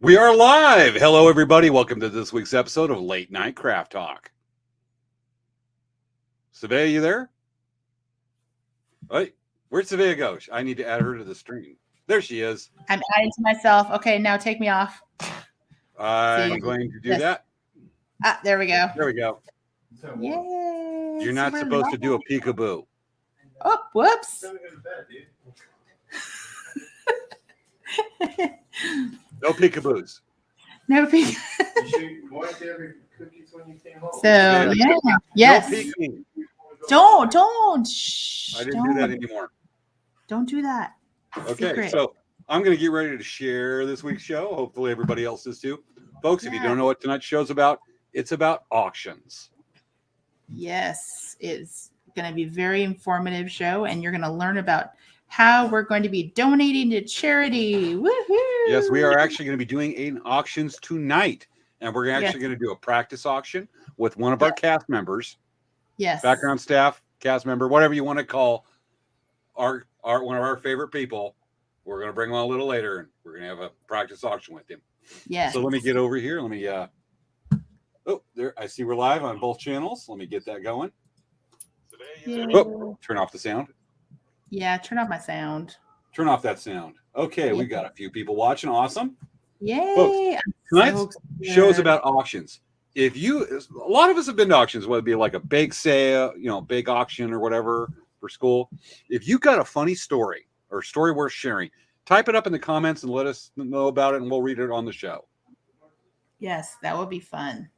We are live. Hello, everybody. Welcome to this week's episode of Late Night Craft Talk. Savea, you there? Wait, where'd Savea go? I need to add her to the stream. There she is. I'm adding to myself. Okay, now take me off. I'm going to do that. Ah, there we go. There we go. Yay. You're not supposed to do a peekaboo. Oh, whoops. No peekaboos. No peek. So, Yeah. Yes. No peeking. Don't. Shh. I didn't do that anymore. Don't do that. Okay, Secret. so I'm going to get ready to share this week's show. Hopefully everybody else is too. Folks, if you don't know what tonight's show's about, it's about auctions. Yes, it's going to be a very informative show, and you're going to learn about how we're going to be donating to charity. Woohoo! Yes, we are actually going to be doing auctions tonight, and we're actually going to do a practice auction with one of our cast members. Yes. Background staff, cast member, whatever you want to call our one of our favorite people. We're going to bring him on a little later, and we're going to have a practice auction with him. Yes. So let me get over here. Let me oh, there, I see we're live on both channels. Let me get that going. Oh, turn off the sound. Yeah, turn off my sound. Turn off that sound. Okay, we got a few people watching. Awesome. Yay. Folks, tonight's show is about auctions. A lot of us have been to auctions, whether it be like a big sale, big auction or whatever for school. If you got a funny story or story worth sharing, type it up in the comments and let us know about it, and we'll read it on the show. Yes, that would be fun.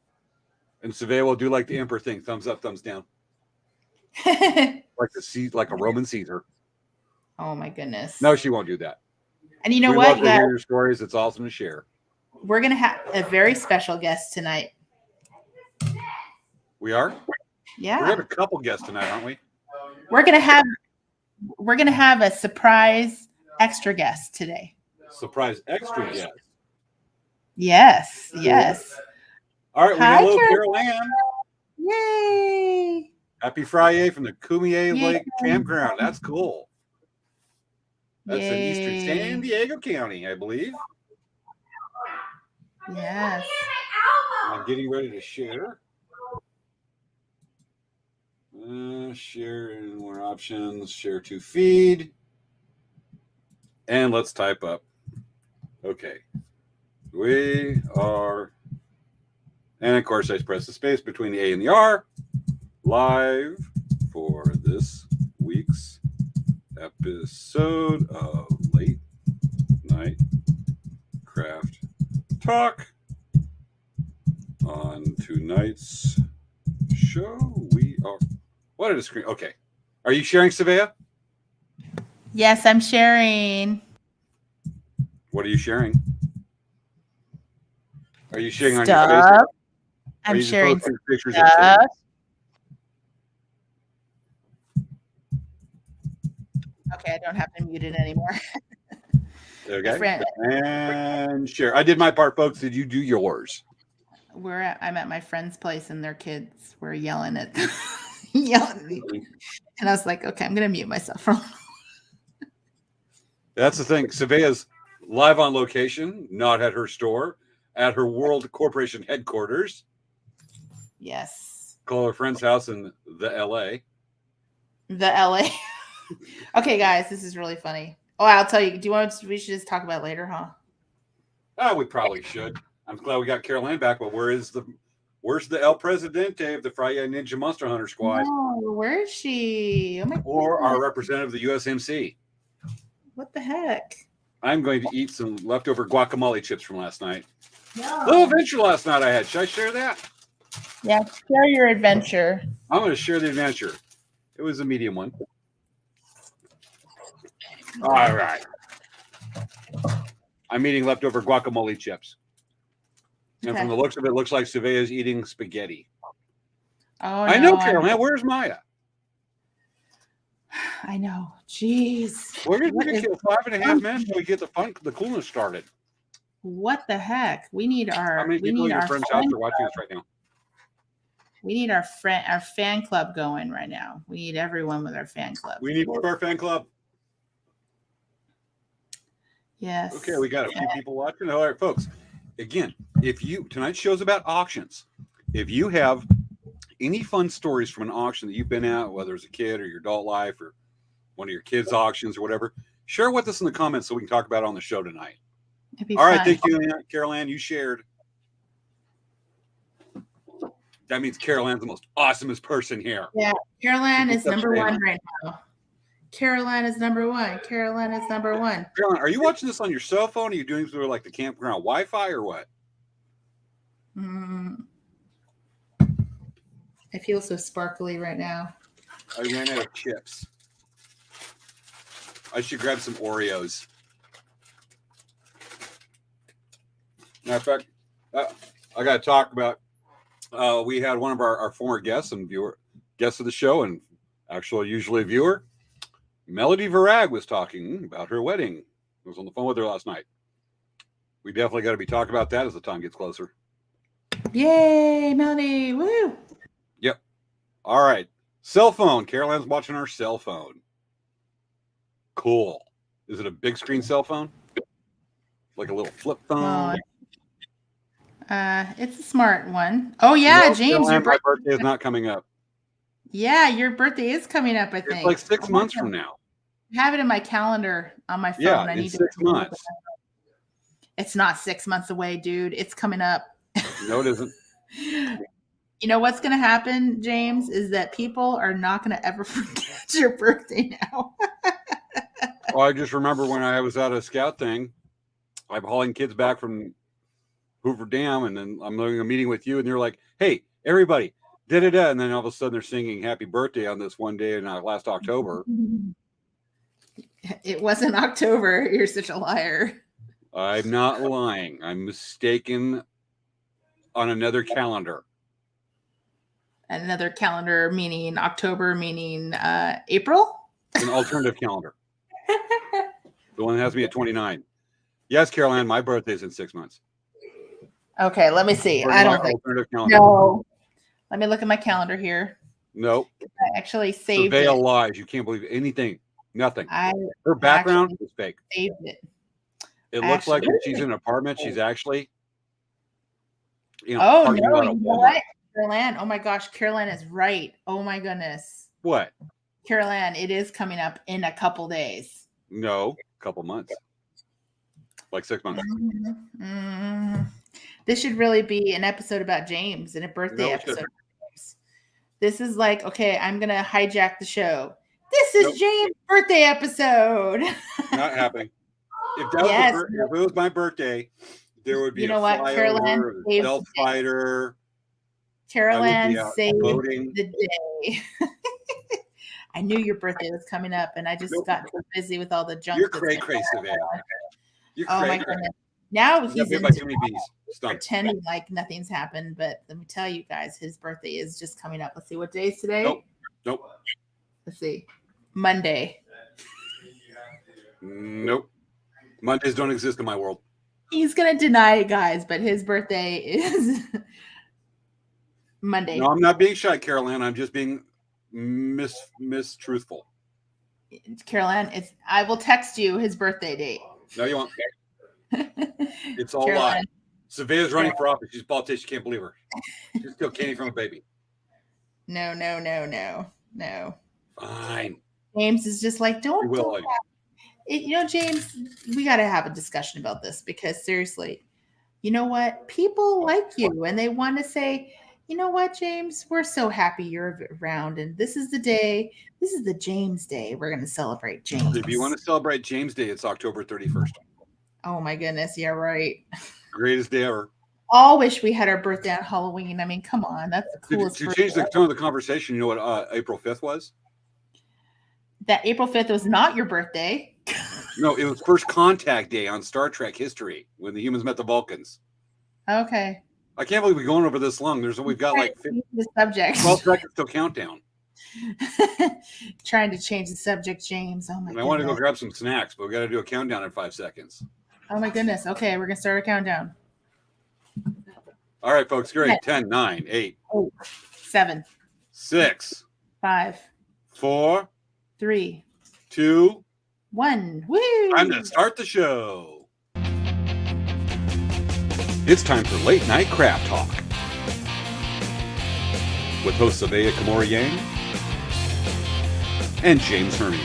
And Savea will do like the emperor thing, thumbs up, thumbs down. like a Roman Caesar. Oh my goodness. No, she won't do that. And you know we what? Love to hear your stories. It's awesome to share. We're gonna have a very special guest tonight. We are? Yeah. We're gonna have a couple guests tonight, aren't we? We're gonna have a surprise extra guest today. Surprise extra guest. Yes, yes. All right, Hi, hello, Carol Ann. Yay! Happy Friday from the Cumier Lake Campground. That's cool. That's in eastern San Diego County, I believe. Yes. I'm getting ready to share. Share in more options. Share to feed. And let's type up. Okay. We are. And of course, I press the space between the A and the R. Live for this week's episode of Late Night Craft Talk. On tonight's show, we are. What a screen. Okay. Are you sharing, Savea? Yes, I'm sharing. What are you sharing? Are you sharing Stuff. on your Facebook? I'm sharing pictures stuff. of things? Okay, I don't have to mute it anymore. Okay. And share. I did my part, folks. Did you do yours? I'm at my friend's place, and their kids were yelling at me. And I was like, okay, I'm gonna mute myself for a while. That's the thing. Savea's live on location, not at her store, at her World Corporation headquarters. Yes. Call her friend's house in the LA. The LA. Okay, guys, this is really funny. Oh, I'll tell you. We should just talk about it later, huh? Oh, we probably should. I'm glad we got Carol Ann back, but where's the El Presidente of the Friday Ninja Monster Hunter Squad? Oh, where is she? Oh my Or goodness. our representative of the USMC? What the heck? I'm going to eat some leftover guacamole chips from last night. No. Little adventure last night I had. Should I share that? Yeah, share your adventure. I'm going to share the adventure. It was a medium one. All right. I'm eating leftover guacamole chips. And from the looks of it, looks like Savea's eating spaghetti. Oh, I know, Carol. Now, where's Maya? I know. Jeez. We're going to kill 5.5 minutes until we get the coolness started. What the heck? We need our. How many people in your friend's house are watching us right now? We need our fan club going right now. We need everyone with our fan club. We need more of our fan club. Yes. Okay, we got a few people watching. All right, folks. again, tonight's show's about auctions. If you have any fun stories from an auction that you've been at, whether it's a kid or your adult life or one of your kids' auctions or whatever, share with us in the comments so we can talk about it on the show tonight. All right, thank you, Carol Ann. You shared. That means Carol Ann's the most awesomest person here. Yeah, Carol Ann is number one right now. Carol Ann is number one. Carol Ann is number one. Carol Ann, are you watching this on your cell phone? Are you doing through like the campground Wi-Fi or what? I feel so sparkly right now. I ran out of chips. I should grab some Oreos. Matter of fact, I got to talk about. We had one of our former guests and guests of the show, and actually usually a viewer, Melody Varag, was talking about her wedding. I was on the phone with her last night. We definitely got to be talking about that as the time gets closer. Yay, Melody! Woo! Yep. All right. Cell phone. Carol Ann's watching her cell phone. Cool. Is it a big screen cell phone? Like a little flip phone? It's a smart one. Oh yeah, James, my birthday is not coming up. Yeah, your birthday is coming up, I think. It's like 6 months from now. I have it in my calendar on my phone. Yeah, I need 6 months. It's not 6 months away, dude. It's coming up. No, it isn't. You know what's going to happen, James, is that people are not going to ever forget your birthday now. Well, I just remember when I was at a scout thing, I'm hauling kids back from Hoover Dam, and then I'm doing a meeting with you, and they're like, hey, everybody, da-da-da, and then all of a sudden they're singing happy birthday on this one day in last October. It wasn't October. You're such a liar. I'm not lying. I'm mistaken on another calendar. Another calendar meaning October, meaning April? An alternative calendar. The one that has me at 29. Yes, Carol Ann, my birthday's in 6 months. Okay, let me see. I don't think. Calendar. No. Let me look at my calendar here. Nope. I actually saved Surveil it. lies. You can't believe anything. Nothing. Her I background is fake. saved it. It looks like if she's in an apartment, she's actually, Oh, parking no. lot You of know Walmart. what? Carol Ann. Oh, my gosh. Carol Ann is right. Oh, my goodness. What? Carol Ann, it is coming up in a couple days. No, a couple months. Like 6 months. This should really be an episode about James and a birthday episode. This is like, okay, I'm going to hijack the show. This is James' birthday episode. Not happening. If it was my birthday, there would be a flyover, a stealth fighter. Carol Ann saved the day. I knew your birthday was coming up, and I just got too busy with all the junk. You're cray, Savannah. Oh my goodness! Now he's pretending like nothing's happened. But let me tell you guys, his birthday is just coming up. Let's see, what day is today? Nope. Let's see, Monday. Nope. Mondays don't exist in my world. He's gonna deny it, guys, but his birthday is Monday. No, I'm not being shy, Carol Ann. I'm just being mistruthful. Carol Ann, I will text you his birthday date. No, you won't. It's all lies. Savea's running for office. She's a politician. Can't believe her. She's still candy from a baby. No. Fine. James is just like, don't. James, we got to have a discussion about this because seriously, you know what? People like you and they want to say, you know what, James, we're so happy you're around. And this is the day. This is the James Day. We're going to celebrate James. If you want to celebrate James Day, it's October 31st. Oh, my goodness. Yeah, right. Greatest day ever. All wish we had our birthday on Halloween. I mean, come on. That's the coolest. To change the tone of the conversation, you know what April 5th was? That April 5th was not your birthday. No, it was first contact day on Star Trek history when the humans met the Vulcans. Okay. I can't believe we're going over this long. We've got like 12 seconds till countdown. Trying to change the subject, James. Oh my goodness. I want to go grab some snacks, but we got to do a countdown in 5 seconds. Oh my goodness. Okay, we're gonna start a countdown. All right, folks. Great. 10, 9, 8, 7, 6, 5, 4, 3, 2, 1. Woo! Time to start the show. It's time for Late Night Craft Talk with hosts Savea Kamori Yang and James Hermes.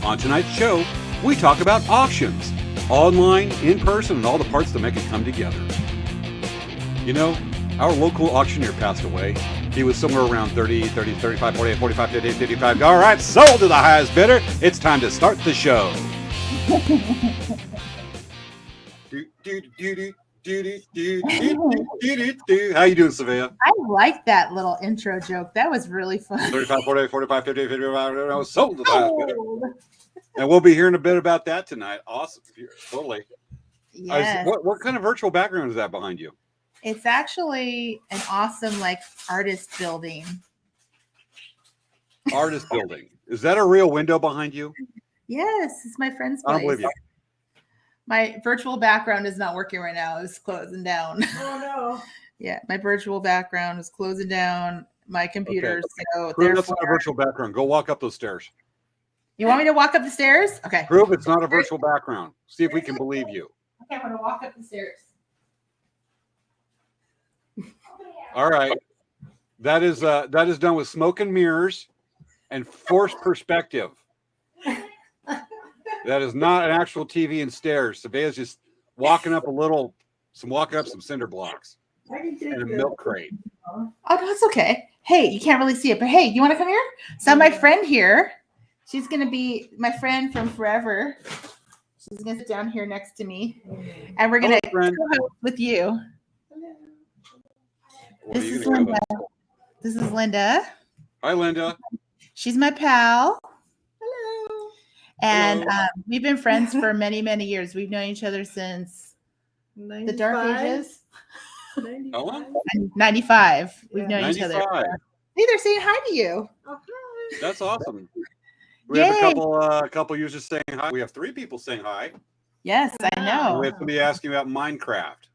On tonight's show, we talk about auctions, online, in person, and all the parts that make it come together. You know, our local auctioneer passed away. He was somewhere around 30, 35, 48, 45, 58, 55. All right, sold to the highest bidder. It's time to start the show. How you doing, Savea? I like that little intro joke. That was really fun. 35, 48, 45, 58, 55. Sold to the highest bidder. And we'll be hearing a bit about that tonight. Awesome. Totally. Yes. What kind of virtual background is that behind you? It's actually an awesome artist building. Artist building. Is that a real window behind you? Yes, it's my friend's place. I don't believe you. My virtual background is not working right now. It's closing down. Oh no. Yeah, my virtual background is closing down. My computer. Okay. So Prove that's not a virtual background. Go walk up those stairs. You want me to walk up the stairs? Okay. Prove it's not a virtual background. See if we can believe you. Okay, I'm going to walk up the stairs. All right. That is done with smoke and mirrors and forced perspective. That is not an actual TV and stairs. Savea's just walking up some cinder blocks and a milk crate. Oh, no, it's okay. Hey, you can't really see it, but hey, you want to come here? So my friend here, she's going to be my friend from forever. She's going to sit down here next to me, and we're going to co-host with you. This is Linda. This is Linda. Hi, Linda. She's my pal. Hello. And we've been friends for many, many years. We've known each other since 95? the dark ages. 95. How long? 95. We've known 95. each other. Hey, they're saying hi to you. Oh, hi. That's awesome. We have a couple users saying hi. We have 3 people saying hi. Yes, I know. We have somebody asking about Minecraft.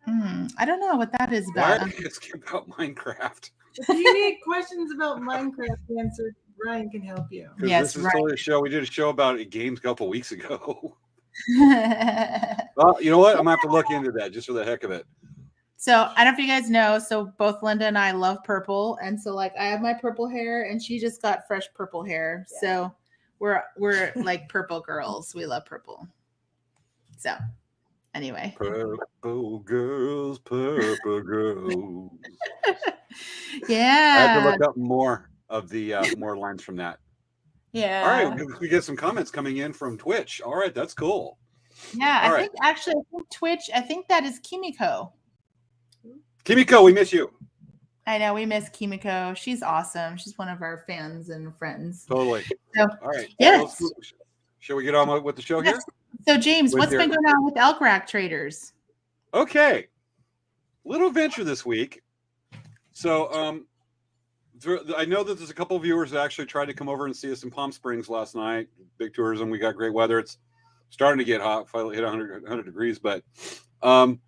I don't know what that is about. Why are they asking about Minecraft? If you need questions about Minecraft answered, Ryan can help you. Yes, this is right. totally a show. We did a show about games a couple weeks ago. Well, you know what? I'm gonna have to look into that just for the heck of it. So I don't know if you guys know. So both Linda and I love purple, and so I have my purple hair, and she just got fresh purple hair. Yeah. So we're like purple girls. We love purple. So anyway, purple girls. Yeah. I have to look up more of the more lines from that. Yeah. All right, we get some comments coming in from Twitch. All right, that's cool. Yeah, I think Twitch. I think that is Kimiko. Kimiko, we miss you. I know we miss Kimiko. She's awesome. She's one of our fans and friends. Totally. So, all right. Yes. Shall we get on with the show here? So, James, what's been going on with Elk Rack Traders? Okay. Little venture this week. So, I know that there's a couple of viewers that actually tried to come over and see us in Palm Springs last night. Big tourism. We got great weather. It's starting to get hot. Finally hit 100 degrees. But on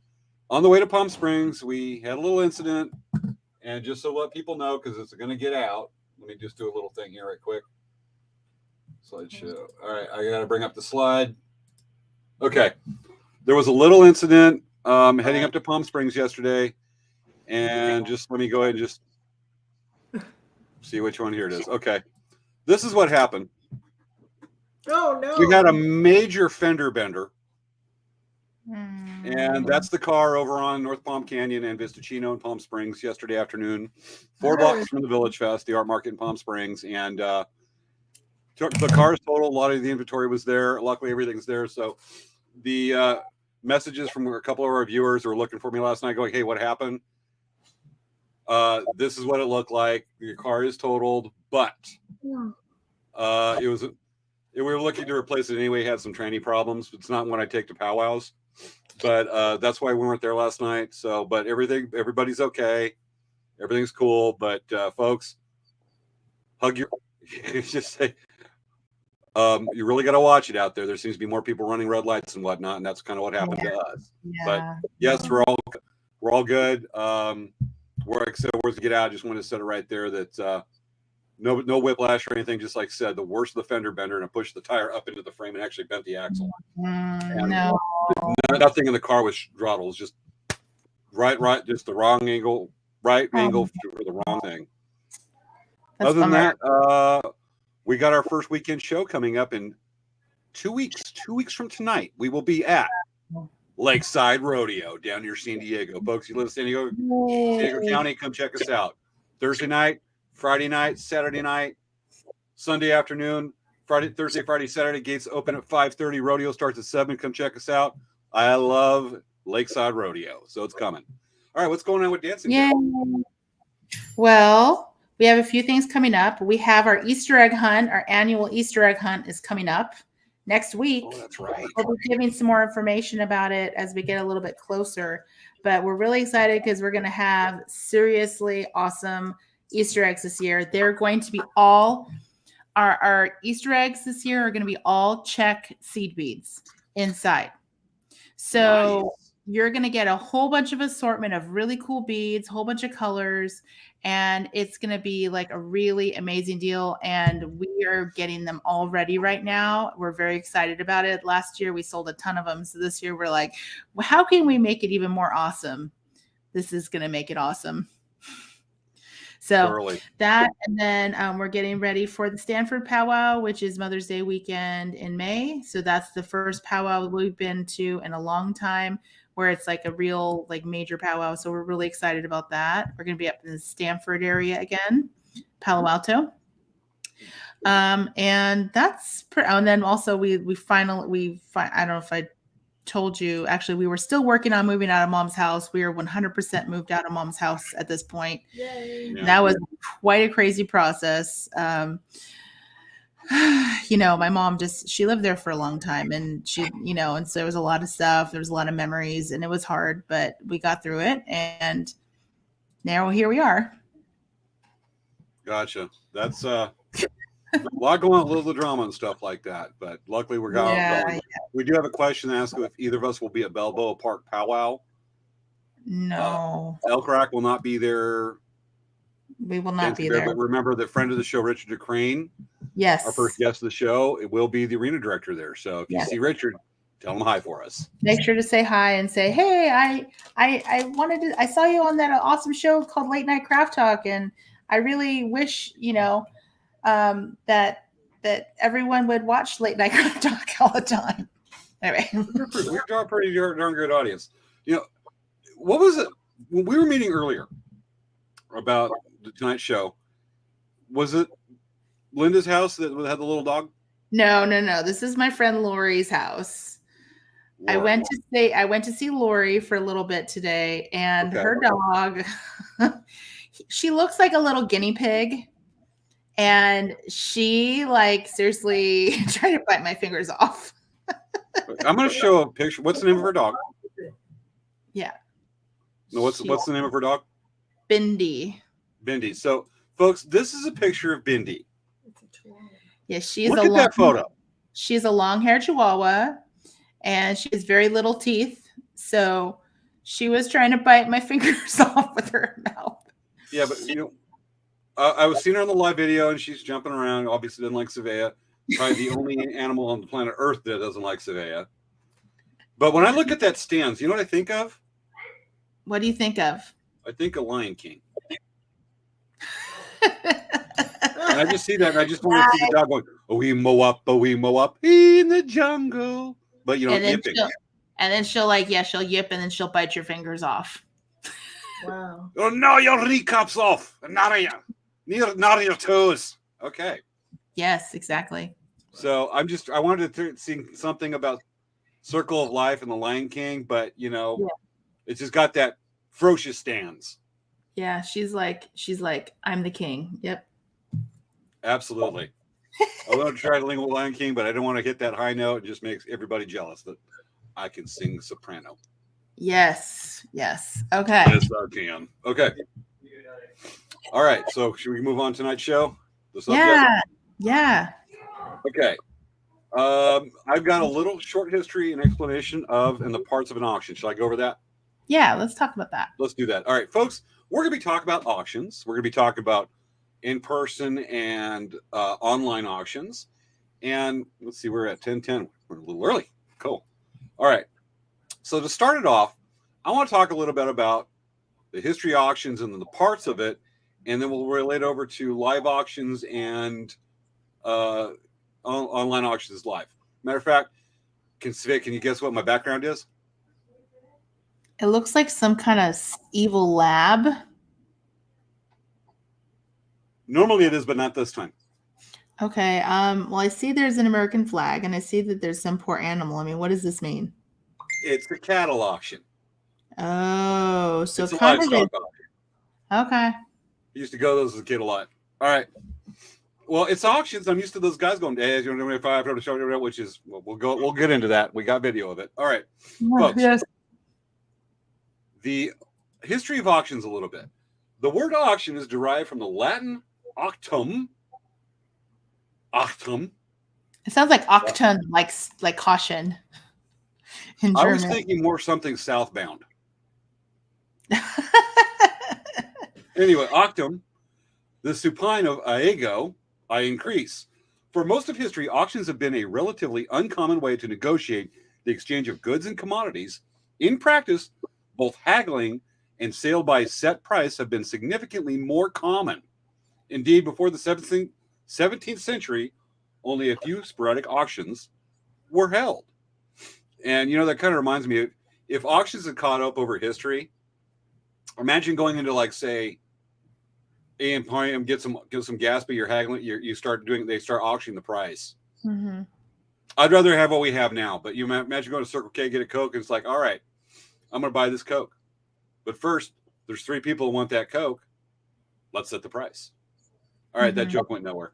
the way to Palm Springs, we had a little incident. And just so let people know, because it's going to get out, let me just do a little thing here right quick. Slideshow. All right, I got to bring up the slide. Okay. There was a little incident heading up to Palm Springs yesterday. And just let me go ahead and just see which one. Here it is. Okay. This is what happened. Oh, no. We had a major fender bender. And that's the car over on North Palm Canyon and Vistachino in Palm Springs yesterday afternoon. 4 blocks from the Village Fest, the art market in Palm Springs. And the car's total. A lot of the inventory was there. Luckily, everything's there. So the messages from a couple of our viewers who were looking for me last night going, hey, what happened? This is what it looked like. Your car is totaled, but we were looking to replace it anyway. Had some tranny problems. It's not one I take to powwows, but that's why we weren't there last night. So, but everybody's okay. Everything's cool. But folks, just say, you really got to watch it out there. There seems to be more people running red lights and whatnot, and that's kind of what happened to us. Yeah. But yes, we're all good. We're excited to get out. I just want to set it right there that No whiplash or anything. Just like I said, the worst of the fender bender, and I pushed the tire up into the frame and actually bent the axle. No. Nothing in the car was throttle. It was just right, just the wrong angle, angle for the wrong thing. Other than that, we got our first weekend show coming up in 2 weeks. 2 weeks from tonight, we will be at Lakeside Rodeo down near San Diego. Folks, you live in San Diego County, come check us out. Thursday night, Friday night, Saturday night, Sunday afternoon, Thursday, Friday, Saturday. Gates open at 5:30. Rodeo starts at 7. Come check us out. I love Lakeside Rodeo, so it's coming. All right, what's going on with dancing? Yeah. Well, we have a few things coming up. We have our Easter egg hunt. Our annual Easter egg hunt is coming up next week. Oh, that's right. We'll be giving some more information about it as we get a little bit closer. But we're really excited because we're going to have seriously awesome Easter eggs this year. They're going to be all our Easter eggs this year are going to be all check seed beads inside. So you're going to get a whole bunch of assortment of really cool beads, whole bunch of colors, and it's going to be like a really amazing deal. And we are getting them all ready right now. We're very excited about it. Last year we sold a ton of them. So this year we're like, well, how can we make it even more awesome? This is going to make it awesome. So that, and then we're getting ready for the Stanford Powwow, which is Mother's Day weekend in May. So that's the first powwow we've been to in a long time, where it's like a real like major powwow. So we're really excited about that. We're going to be up in the Stanford area again, Palo Alto. And that's, and then also I don't know if I told you, actually, we were still working on moving out of Mom's house. We are 100% moved out of Mom's house at this point. Yay. Yeah. That was quite a crazy process. You know, my mom she lived there for a long time, and she, you know, and so there was a lot of stuff. There was a lot of memories, and it was hard, but we got through it. And now here we are. Gotcha. That's a lot going on, a little drama and stuff like that. But luckily we're going. Yeah. We do have a question to ask if either of us will be at Balboa Park Powwow. No. Elk Rack will not be there. We will not be there. But remember, the friend of the show, Richard DeCrane. Yes. Our first guest of the show, it will be the arena director there. So if you see Richard, tell him hi for us. Make sure to say hi and say, hey, I saw you on that awesome show called Late Night Craft Talk, and I really wish, you know, that everyone would watch Late Night Craft Talk all the time. Anyway, we draw a pretty darn good audience. You know, what was it when we were meeting earlier about the tonight's show? Was it Linda's house that had the little dog? No. This is my friend Lori's house. Lori. I went to see Lori for a little bit today, and her dog, she looks like a little guinea pig. And she seriously tried to bite my fingers off. I'm going to show a picture. What's the name of her dog? Yeah. No, what's the name of her dog? Bindi. Bindi. So, folks, this is a picture of Bindi. Yeah, she's Look at that photo. She's a long-haired Chihuahua, and she has very little teeth. So she was trying to bite my fingers off with her mouth. Yeah, but you know, I was seeing her on the live video, and she's jumping around. Obviously, doesn't like Savea. Probably the only animal on the planet Earth that doesn't like Savea. But when I look at that stance, you know what I think of? What do you think of? I think of Lion King. And I just see that, and I just want to see the dog going, oh, we mow up in the jungle. But, you know, yipping. And then she'll yip, and then she'll bite your fingers off. Wow. Oh, no, your kneecaps off. Not on your toes. Okay. Yes, exactly. So I wanted to see something about Circle of Life and the Lion King, but, you know, it's just got that ferocious stance. Yeah, she's like, I'm the king. Yep. Absolutely. I want to try to link with Lion King, but I don't want to hit that high note. It just makes everybody jealous that I can sing soprano. Yes. Okay. Yes, I can. Okay. All right. So should we move on to tonight's show? Yeah. Okay. I've got a little short history and explanation of and the parts of an auction. Should I go over that? Yeah, let's talk about that. Let's do that. All right, folks. We're going to be talking about auctions. We're going to be talking about in-person and online auctions. And let's see, we're at 10:10. We're a little early. Cool. All right. So to start it off, I want to talk a little bit about the history auctions and the parts of it, and then we'll relate over to live auctions and online auctions live. Matter of fact, can you guess what my background is? It looks like some kind of evil lab. Normally it is, but not this time. Okay. Well, I see there's an American flag, and I see that there's some poor animal. I mean, what does this mean? It's the cattle auction. Oh, so it's a kind of livestock auction. Okay. I used to go to those as a kid a lot. All right. Well, it's auctions. I'm used to those guys going, hey, you know, if I have to show you, which is, we'll get into that. We got video of it. All right, folks. Yes. The history of auctions a little bit. The word auction is derived from the Latin auctum. Auctum. It sounds like octon, like caution in German. I was thinking more something southbound. Anyway, auctum, the supine of aego, I increase. For most of history, auctions have been a relatively uncommon way to negotiate the exchange of goods and commodities. In practice, both haggling and sale by set price have been significantly more common. Indeed, before the 17th century, only a few sporadic auctions were held. And, you know, that kind of reminds me, if auctions had caught up over history, imagine going into, like, say, A&P, get some gas, but you're haggling, they start auctioning the price. Mm-hmm. I'd rather have what we have now, but you imagine going to Circle K, get a Coke, and it's like, all right, I'm going to buy this Coke. But first, there's 3 people who want that Coke. Let's set the price. All right, that joke went nowhere.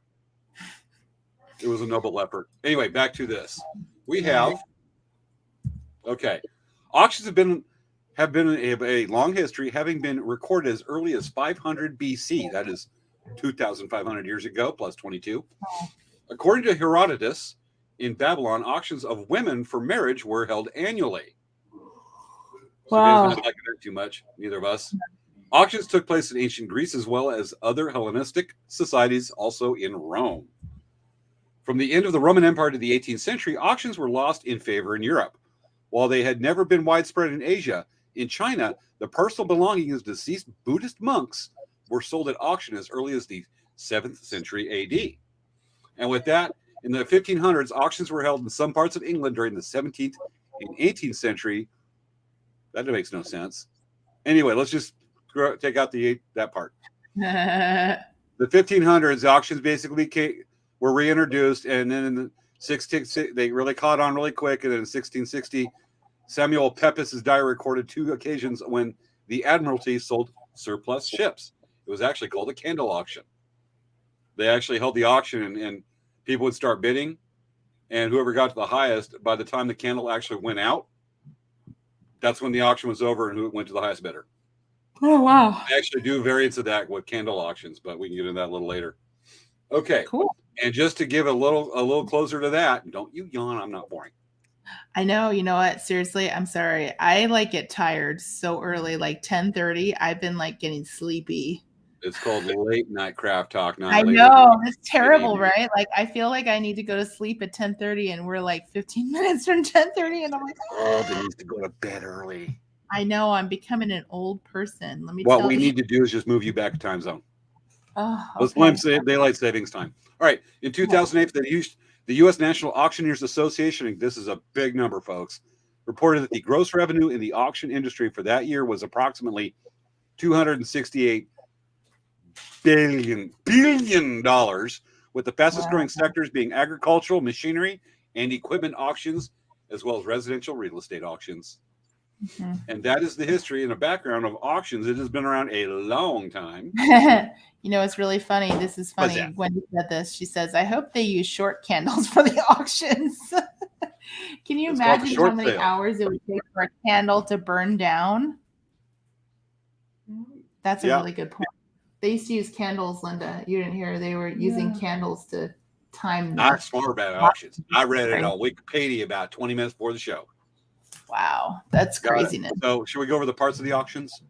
It was a noble effort. Anyway, back to this. We have, okay, auctions have been a long history, having been recorded as early as 500 BC. That is 2,500 years ago, plus 22. According to Herodotus, in Babylon, auctions of women for marriage were held annually. So wow. Not liking that too much, neither of us. Auctions took place in ancient Greece as well as other Hellenistic societies, also in Rome. From the end of the Roman Empire to the 18th century, auctions were lost in favor in Europe. While they had never been widespread in Asia, in China, the personal belongings of deceased Buddhist monks were sold at auction as early as the 7th century AD. And with that, in the 1500s, auctions were held in some parts of England during the 17th and 18th century. That makes no sense. Anyway, let's just take out that part. The 1500s, auctions basically were reintroduced, and then in the 1660, they really caught on really quick. And then in 1660, Samuel Pepys's diary recorded 2 occasions when the Admiralty sold surplus ships. It was actually called a candle auction. They actually held the auction, and people would start bidding, and whoever got to the highest, by the time the candle actually went out, that's when the auction was over and who went to the highest bidder. Oh, wow. I actually do variants of that with candle auctions, but we can get into that a little later. Okay. Cool. And just to give a little closer to that, don't you yawn, I'm not boring. I know, you know what? Seriously, I'm sorry. I get tired so early, like 10:30. I've been getting sleepy. It's called late night craft talk. I know. It's terrible, right? I feel like I need to go to sleep at 10:30 and we're 15 minutes from 10:30 and I'm like, oh, they need to go to bed early. I know. I'm becoming an old person. Let me tell you. What we need to do is just move you back to time zone. Oh, okay. Let's blame daylight savings time. All right. In 2008, the U.S. National Auctioneers Association, this is a big number, folks, reported that the gross revenue in the auction industry for that year was approximately $268 billion, with the fastest growing sectors being agricultural, machinery, and equipment auctions, as well as residential real estate auctions. Mm-hmm. And that is the history and the background of auctions. It has been around a long time. You know, it's really funny. This is funny. When you said this, she says, I hope they use short candles for the auctions. Can you imagine how many hours it would take for a candle to burn down? That's a really good point. They used to use candles, Linda. You didn't hear. They were using candles to time. Not smart about auctions. I read it on Wikipedia about 20 minutes before the show. Wow, that's craziness. So should we go over the parts of the auctions?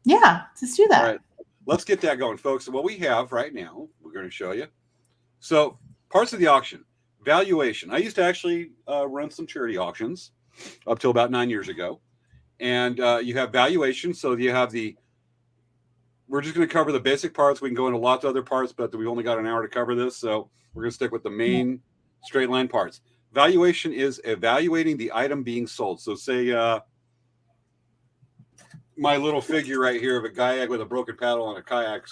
Yeah, let's do that. All right. let's get that going, folks. So what we have right now, we're going to show you. So parts of the auction, valuation. I used to actually run some charity auctions up till about 9 years ago. And you have valuation. So you have we're just going to cover the basic parts. We can go into lots of other parts, but we only got an hour to cover this. So we're going to stick with the main straight line parts. Valuation is evaluating the item being sold. So say my little figure right here of a kayak with a broken paddle on a kayak,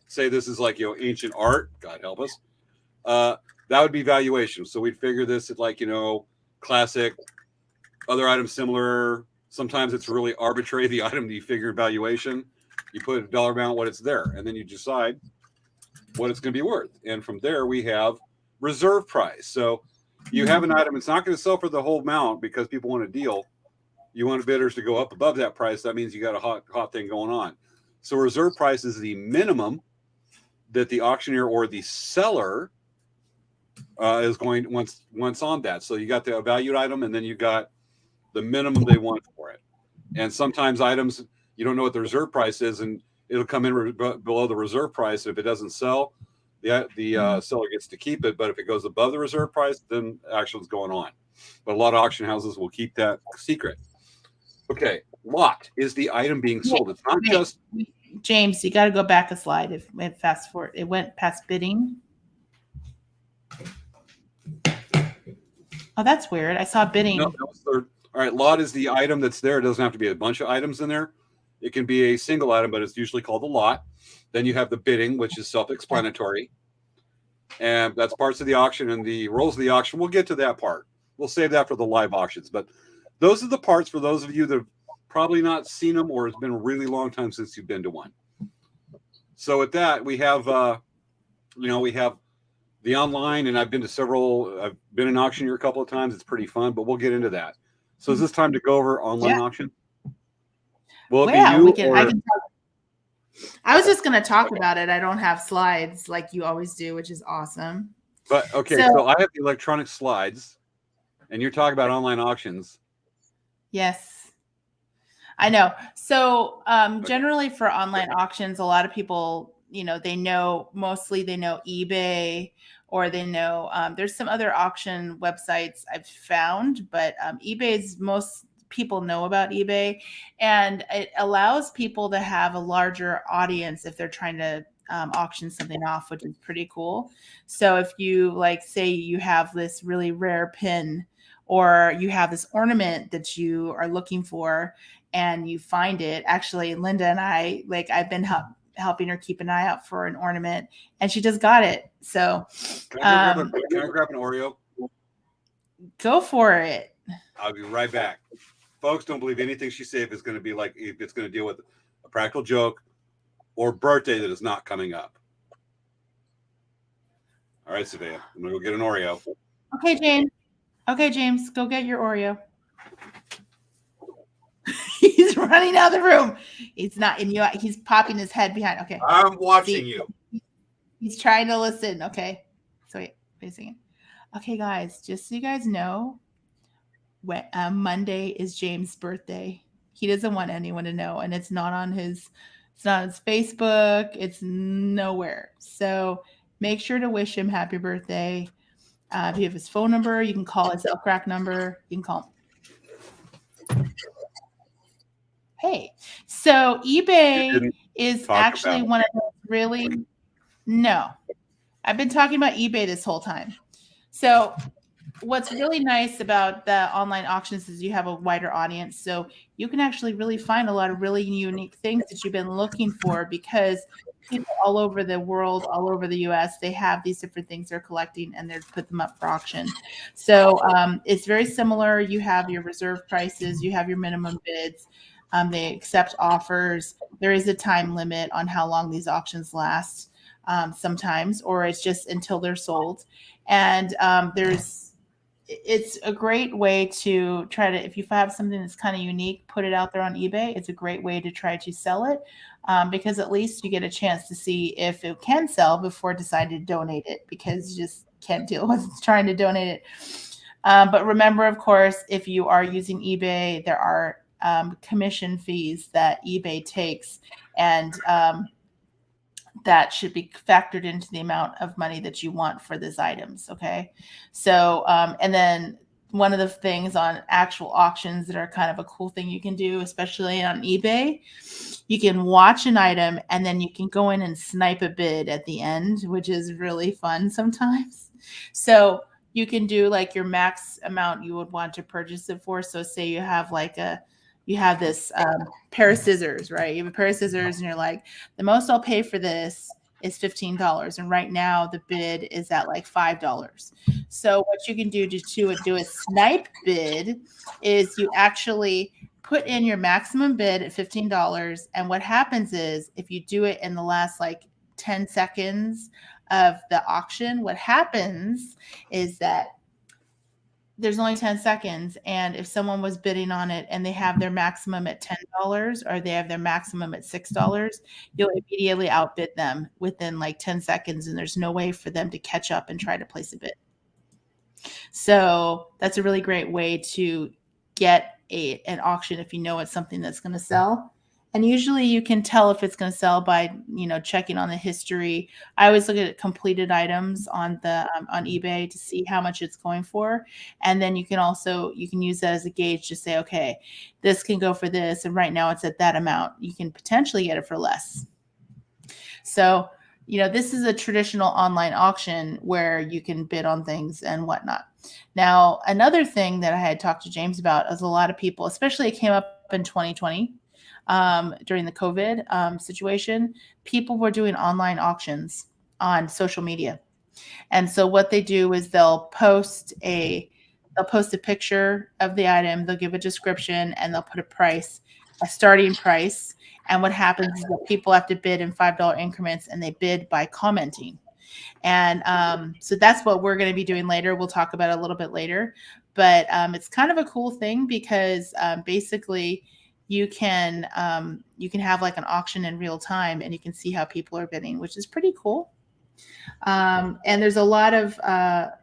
say this is like, ancient art, God help us. That would be valuation. So we'd figure this at like, classic, other items similar. Sometimes it's really arbitrary, the item that you figure in valuation. You put a dollar amount, what it's there, and then you decide what it's going to be worth. And from there, we have reserve price. So you have an item, it's not going to sell for the whole amount because people want a deal. You want bidders to go up above that price. That means you got a hot thing going on. So reserve price is the minimum that the auctioneer or the seller is going once on that. So you got the valued item, and then you got the minimum they want for it. And sometimes items, you don't know what the reserve price is, and it'll come in below the reserve price. If it doesn't sell, the seller gets to keep it. But if it goes above the reserve price, then action's going on. But a lot of auction houses will keep that secret. Okay, lot is the item being sold. It's not just James. You got to go back a slide. If fast forward, it went past bidding. Oh, that's weird. I saw bidding. No, that was third. All right, lot is the item that's there. It doesn't have to be a bunch of items in there. It can be a single item, but it's usually called a lot. Then you have the bidding, which is self-explanatory. And that's parts of the auction and the rules of the auction. We'll get to that part. We'll save that for the live auctions. But those are the parts for those of you that have probably not seen them, or it's been a really long time since you've been to one. So with that, we have, we have the online, and I've been to several. I've been an auctioneer a couple of times. It's pretty fun, but we'll get into that. So is this time to go over online auction? Will it be you? I was just going to talk about it. I don't have slides like you always do, which is awesome. But okay, so I have the electronic slides, and you're talking about online auctions. Yes, I know. So generally for online auctions, a lot of people, they know eBay, or they know there's some other auction websites I've found, but eBay's most people know about eBay, and it allows people to have a larger audience if they're trying to auction something off, which is pretty cool. So if you say you have this really rare pin, or you have this ornament that you are looking for and you find it. Actually, Linda and I've been helping her keep an eye out for an ornament, and she just got it. So can I grab an Oreo? Go for it. I'll be right back. Folks, don't believe anything she said if it's going to deal with a practical joke or birthday that is not coming up. All right, Savannah, I'm going to go get an Oreo. Okay, James, go get your Oreo. He's running out of the room. He's not in you. He's popping his head behind. Okay. I'm watching you. He's trying to listen. Okay. So wait a second. Okay, guys, just so you guys know, Monday is James' birthday. He doesn't want anyone to know, and it's not on his Facebook. It's nowhere. So make sure to wish him happy birthday. If you have his phone number, you can call his Elk Rack number. You can call him. Hey, so eBay is actually one of those really. No, I've been talking about eBay this whole time. So what's really nice about the online auctions is you have a wider audience. So you can actually really find a lot of really unique things that you've been looking for, because people all over the world, all over the US, they have these different things they're collecting, and they're put them up for auction. So it's very similar. You have your reserve prices, you have your minimum bids. They accept offers. There is a time limit on how long these auctions last sometimes, or it's just until they're sold. And it's a great way to try to, if you have something that's kind of unique, put it out there on eBay. It's a great way to try to sell it, because at least you get a chance to see if it can sell before deciding to donate it, because you just can't deal with trying to donate it. But remember, of course, if you are using eBay, there are commission fees that eBay takes. And that should be factored into the amount of money that you want for these items. Okay. So, and then one of the things on actual auctions that are kind of a cool thing you can do, especially on eBay, you can watch an item and then you can go in and snipe a bid at the end, which is really fun sometimes. So you can do like your max amount you would want to purchase it for. So say you have this pair of scissors, right? You have a pair of scissors and you're like, the most I'll pay for this is $15. And right now the bid is at like $5. So what you can do to do a snipe bid is you actually put in your maximum bid at $15. And what happens is if you do it in the last like 10 seconds of the auction, what happens is that there's only 10 seconds. And if someone was bidding on it and they have their maximum at $10 or they have their maximum at $6, you'll immediately outbid them within like 10 seconds. And there's no way for them to catch up and try to place a bid. So that's a really great way to get an auction if you know it's something that's going to sell. And usually you can tell if it's going to sell by, checking on the history. I always look at completed items on eBay to see how much it's going for. And then you can use that as a gauge to say, okay, this can go for this. And right now it's at that amount. You can potentially get it for less. So, this is a traditional online auction where you can bid on things and whatnot. Now, another thing that I had talked to James about is a lot of people, especially it came up in 2020, during the COVID situation, people were doing online auctions on social media. And so what they do is they'll post a picture of the item, they'll give a description, and they'll put a starting price. And what happens is that people have to bid in $5 increments, and they bid by commenting. And so that's what we're going to be doing later. We'll talk about it a little bit later. But it's kind of a cool thing because basically you can have like an auction in real time, and you can see how people are bidding, which is pretty cool. And there's a lot of I've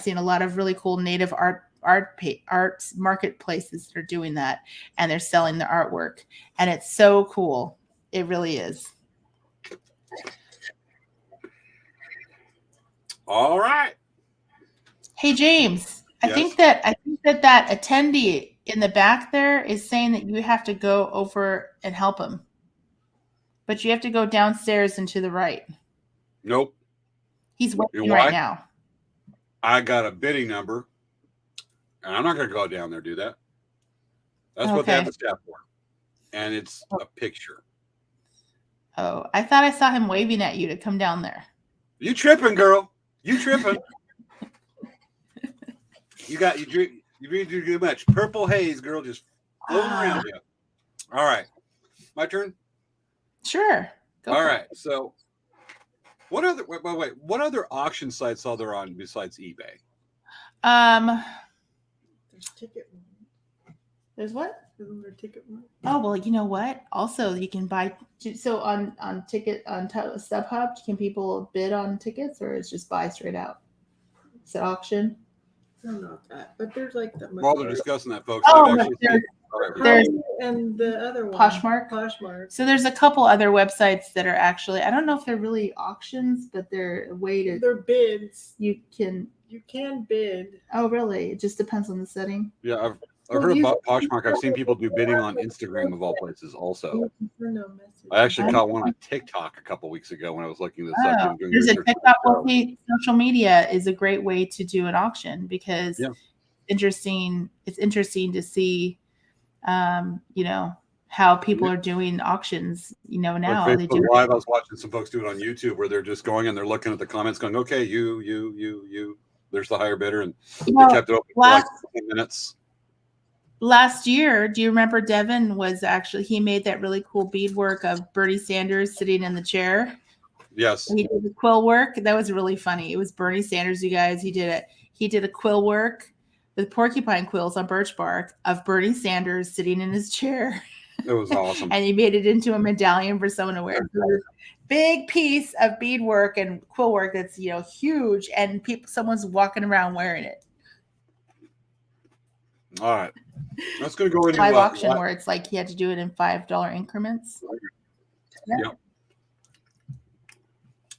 seen a lot of really cool native art marketplaces that are doing that, and they're selling the artwork, and it's so cool. It really is. All right. Hey James, Yes? I think that attendee in the back there is saying that you have to go over and help him, but you have to go downstairs and to the right. Nope. He's waiting right now. I got a bidding number, and I'm not going to go down there and do that. That's what they have the staff for, and it's a picture. Oh, I thought I saw him waving at you to come down there. You tripping, girl? You tripping? You drink too much purple haze, girl, just floating around you. All right, my turn. Sure. All right. So, what other auction sites are there on besides eBay? There's Ticket One. There's what? Isn't there Ticket One? Oh well, you know what? Also, you can buy. So on StubHub, can people bid on tickets, or it's just buy straight out? Is it auction? I don't know that, but there's like that. While they're discussing that, folks, there's and the other one, Poshmark. So there's a couple other websites that are actually, I don't know if they're really auctions, but they're a way to. They're bids. You can bid. Oh, really? It just depends on the setting. Yeah, I've heard about Poshmark. I've seen people do bidding on Instagram of all places also. I actually caught one on TikTok a couple weeks ago when I was looking this up. There's a TikTok. Social media is a great way to do an auction because it's interesting to see, how people are doing auctions, now. Like Facebook Live, I was watching some folks do it on YouTube where they're just going and they're looking at the comments going, okay, you, there's the higher bidder. And they kept it open for like 10 minutes. Last year, do you remember Devin he made that really cool beadwork of Bernie Sanders sitting in the chair? Yes. He did the quill work. That was really funny. It was Bernie Sanders, you guys. He did a quill work with porcupine quills on birch bark of Bernie Sanders sitting in his chair. It was awesome. And he made it into a medallion for someone to wear. Big piece of beadwork and quill work that's, huge, and someone's walking around wearing it. All right. That's going to go into live auction where it's like he had to do it in $5 increments. Yeah.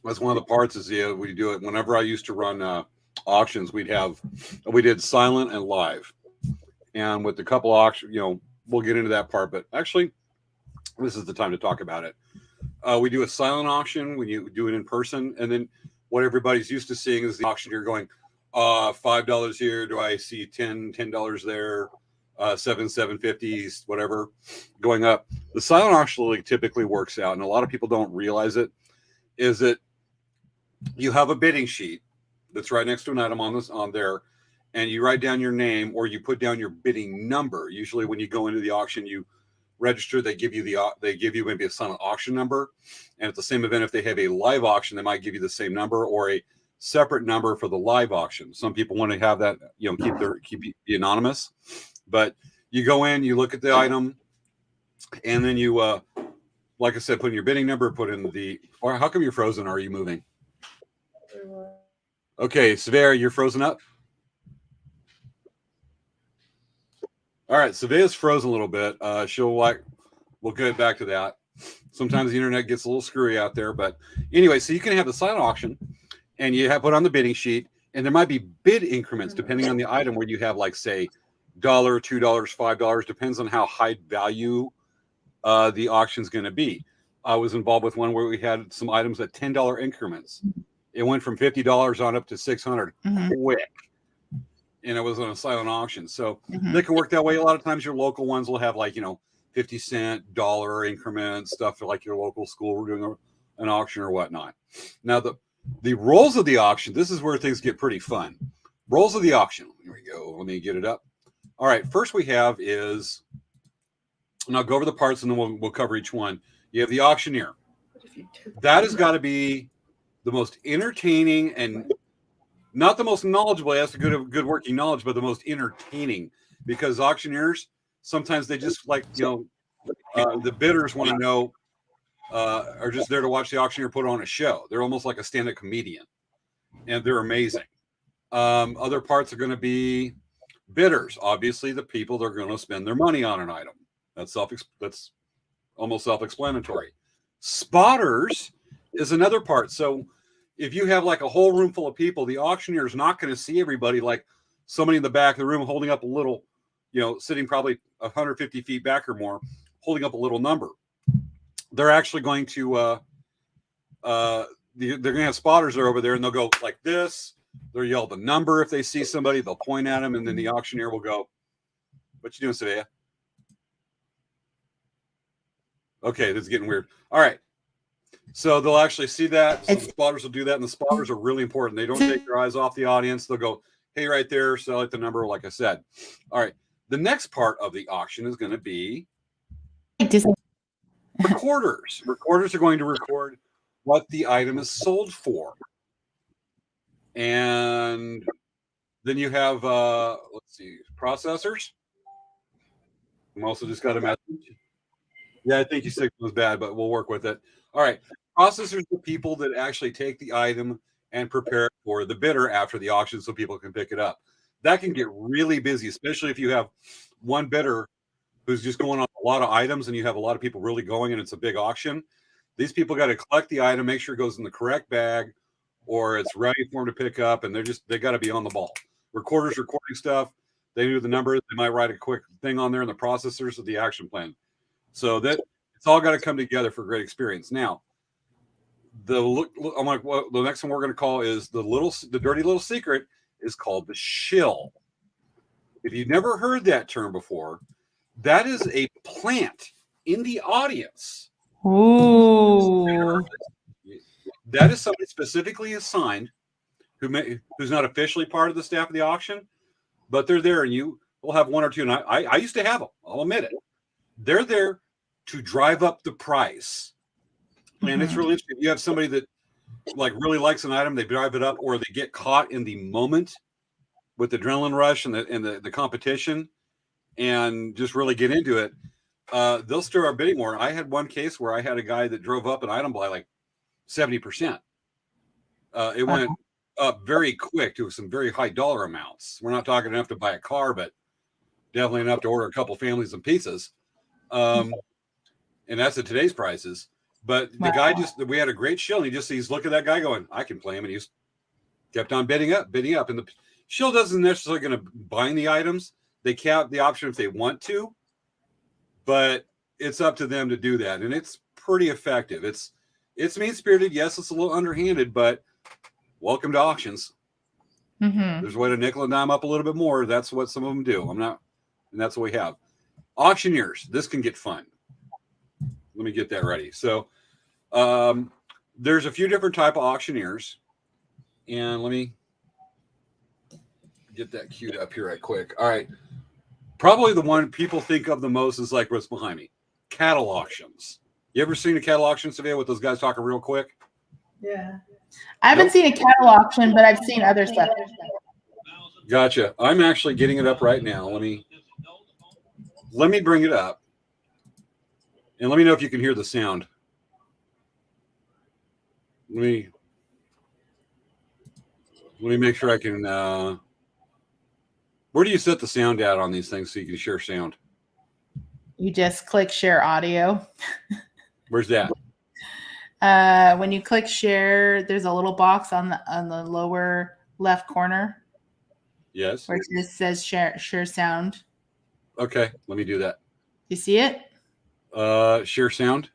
That's one of the parts is we do it. Whenever I used to run auctions, we did silent and live. And with a couple auctions, we'll get into that part, but actually this is the time to talk about it. We do a silent auction when you do it in person, and then what everybody's used to seeing is the auctioneer going, $5 here. Do I see $10 there? $7.50, whatever, going up. The silent auction typically works out, and a lot of people don't realize it, is that you have a bidding sheet that's right next to an item on there, and you write down your name or you put down your bidding number. Usually when you go into the auction, you register, they give you maybe a silent auction number. And at the same event, if they have a live auction, they might give you the same number or a separate number for the live auction. Some people want to have that, keep it anonymous. But you go in, you look at the item, and then you, like I said, put in your bidding number, or how come you're frozen? Or are you moving? Okay, Savannah, you're frozen up. All right, Savannah's frozen a little bit. We'll get back to that. Sometimes the internet gets a little screwy out there, but anyway, so you can have the silent auction, and you have put on the bidding sheet, and there might be bid increments depending on the item where you have, like, say, $1, $2, $5, depends on how high value the auction's going to be. I was involved with one where we had some items at $10 increments. It went from $50 on up to $600 quick, and it was on a silent auction. So they can work that way. A lot of times your local ones will have 50-cent, dollar increments, stuff for like your local school. We're doing an auction or whatnot. Now the rules of the auction, this is where things get pretty fun. Rules of the auction. Here we go. Let me get it up. All right. First we have is, and I'll go over the parts and then we'll cover each one. You have the auctioneer. That has got to be the most entertaining and not the most knowledgeable. It has to good working knowledge, but the most entertaining, because auctioneers, sometimes they just the bidders want to know, are just there to watch the auctioneer put on a show. They're almost like a stand-up comedian, and they're amazing. Other parts are going to be bidders. Obviously, the people that are going to spend their money on an item. That's almost self-explanatory. Spotters is another part. So if you have like a whole room full of people, the auctioneer is not going to see everybody, like somebody in the back of the room holding up a little, sitting probably 150 feet back or more, holding up a little number. They're actually going to, they're going to have spotters that are over there, and they'll go like this. They'll yell the number. If they see somebody, they'll point at them, and then the auctioneer will go, "What you doing, Savannah?" Okay, this is getting weird. All right. So they'll actually see that. So the spotters will do that, and the spotters are really important. They don't take their eyes off the audience. They'll go, "Hey, right there, select the number," like I said. All right. The next part of the auction is going to be recorders. Recorders are going to record what the item is sold for. And then you have, processors. I'm also just got a message. Yeah, I think your signal was bad, but we'll work with it. All right. Processors are people that actually take the item and prepare it for the bidder after the auction so people can pick it up. That can get really busy, especially if you have one bidder who's just going on a lot of items and you have a lot of people really going and it's a big auction. These people got to collect the item, make sure it goes in the correct bag or it's ready for them to pick up, and they got to be on the ball. Recorders recording stuff. They do the numbers. They might write a quick thing on there, and the processors of the action plan. So that it's all got to come together for a great experience. Now, the next one we're going to call is the dirty little secret is called the shill. If you've never heard that term before, that is a plant in the audience. Ooh. That is somebody specifically assigned who's not officially part of the staff of the auction, but they're there, and you will have one or two. And I used to have them. I'll admit it. They're there to drive up the price. And it's really interesting. If you have somebody that really likes an item, they drive it up, or they get caught in the moment with the adrenaline rush and the competition and just really get into it. They'll stir our bidding more. I had one case where I had a guy that drove up an item by 70%. It went up very quick to some very high dollar amounts. We're not talking enough to buy a car, but definitely enough to order a couple families of pizzas. And that's at today's prices. But the guy we had a great shill, and he's looking at that guy going, I can play him, and he's kept on bidding up. And the shill doesn't necessarily going to bind the items. They have the option if they want to, but it's up to them to do that. And it's pretty effective. It's mean-spirited. Yes, it's a little underhanded, but welcome to auctions. Mm-hmm. There's a way to nickel and dime up a little bit more. That's what some of them do. And that's what we have. Auctioneers. This can get fun. Let me get that ready. So there's a few different type of auctioneers. And let me get that queued up here right quick. All right. Probably the one people think of the most is like what's behind me. Cattle auctions. You ever seen a cattle auction, Savannah, with those guys talking real quick? Yeah. I haven't seen a cattle auction, but I've seen other stuff. Gotcha. I'm actually getting it up right now. Let me bring it up. And let me know if you can hear the sound. Let me make sure I can where do you set the sound at on these things so you can share sound? You just click share audio. Where's that? When you click share, there's a little box on the lower left corner. Yes. Where it just says share sound. Okay, let me do that. You see it? Share sound.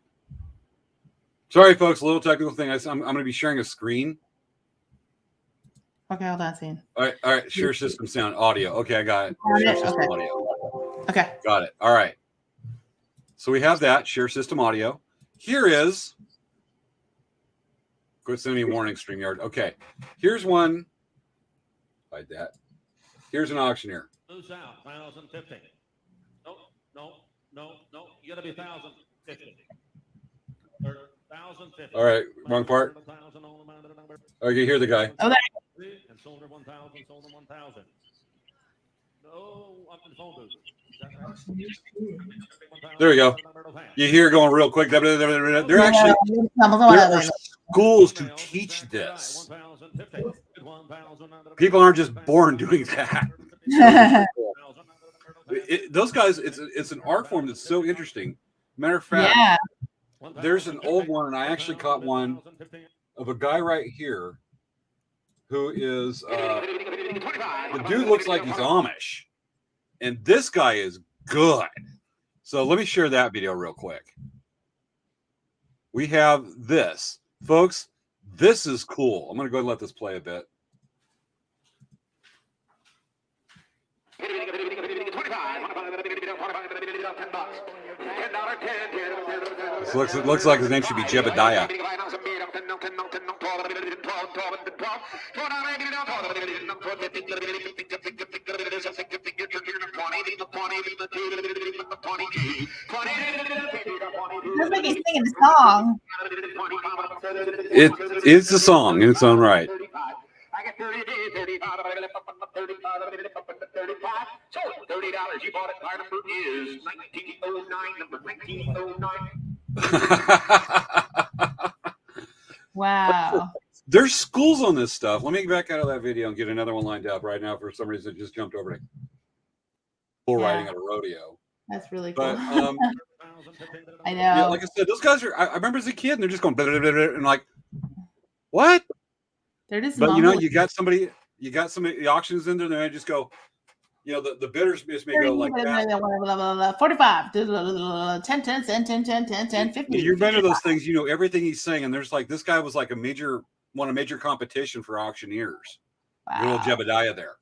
Sorry, folks, a little technical thing. I'm going to be sharing a screen. Okay, hold on, scene. All right. Share system sound audio. Okay, I got it. Share system audio. Okay. Got it. All right. So we have that share system audio. Here is quit sending me warning, StreamYard. Okay. Here's one. Like that. Here's an auctioneer. Lose out, 1,050. No. You gotta be 1,050. 1,050. All right, wrong part. Okay, hear the guy. Oh, there. And sold her 1,000. Sold her 1,000. No, up in the phone booth. There we go. You hear it going real quick. They're actually there are schools to teach this. People aren't just born doing that. Those guys, it's an art form that's so interesting. Matter of fact, yeah. There's an old one, and I actually caught one of a guy right here who is the dude looks like he's Amish, and this guy is good. So let me share that video real quick. We have this, folks. This is cool. I'm going to go ahead and let this play a bit. It looks like his name should be Jebediah. Looks like he's singing a song. It's a song in its own right. I get 30 days, 35, so $30. You bought it. My number is 1909, number 1909. Wow. There's schools on this stuff. Let me get back out of that video and get another one lined up right now. For some reason, it just jumped over to bull riding at a rodeo. That's really cool. But I know. Yeah, like I said, those guys are. I remember as a kid, and they're just going blah, blah, blah, blah, and like, what? They're just. But you got some of the auctions in there, and they just go. The bidders just may go like that. 45, 10, 10, 10, 10, 10, 10, 10, 50. You've been to those things, everything he's saying, and there's like this guy was like won a major competition for auctioneers. Wow. Little Jebediah there,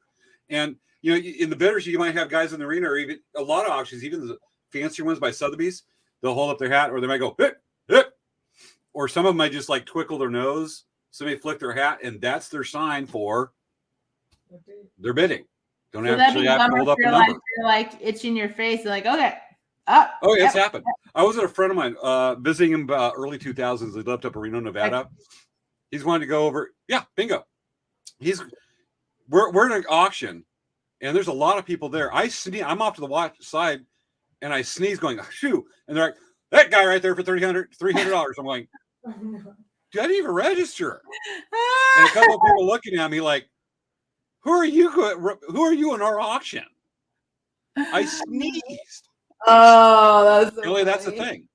and in the bidders you might have guys in the arena, or even a lot of auctions, even the fancier ones by Sotheby's, they'll hold up their hat, or they might go hit, hit, or some of them might just like twinkle their nose. Somebody flick their hat, and that's their sign for their bidding. Don't actually have to hold up the number. You're like itching your face. You're like, okay. Up. Oh, it's happened. I was at a friend of mine visiting him early 2000s. He lived up in Reno, Nevada. He's wanted to go over. Yeah, bingo. We're in an auction, and there's a lot of people there. I'm off to the side, and I sneeze going, shoo. And they're like, that guy right there for $300. I'm like, dude, I didn't even register. And a couple of people looking at me like, who are you in our auction? I sneezed. Oh, Really, that's the thing.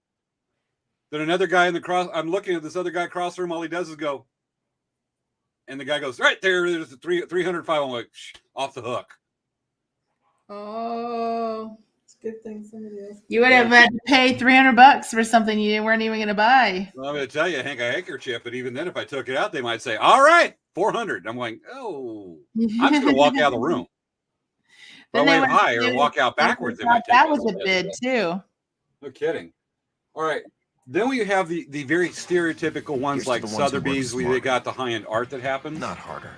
Then another guy in the cross. I'm looking at this other guy across the room. All he does is go, and the guy goes right there. There's the 305. I'm like, off the hook. Oh, It's a good thing somebody else. you would have had to pay $300 for something you weren't even going to buy. Well, I'm going to tell you, Hank, a handkerchief. But even then, if I took it out, they might say, "All right, 400." I'm going, "Oh, I'm just going to walk out of the room." If I wave high or walk out backwards, they might take that it. was a bid too. No kidding. All right. Then we have the very stereotypical ones Here's like to the ones who work Sotheby's, where they smarter. got the high-end art that happens. Not harder.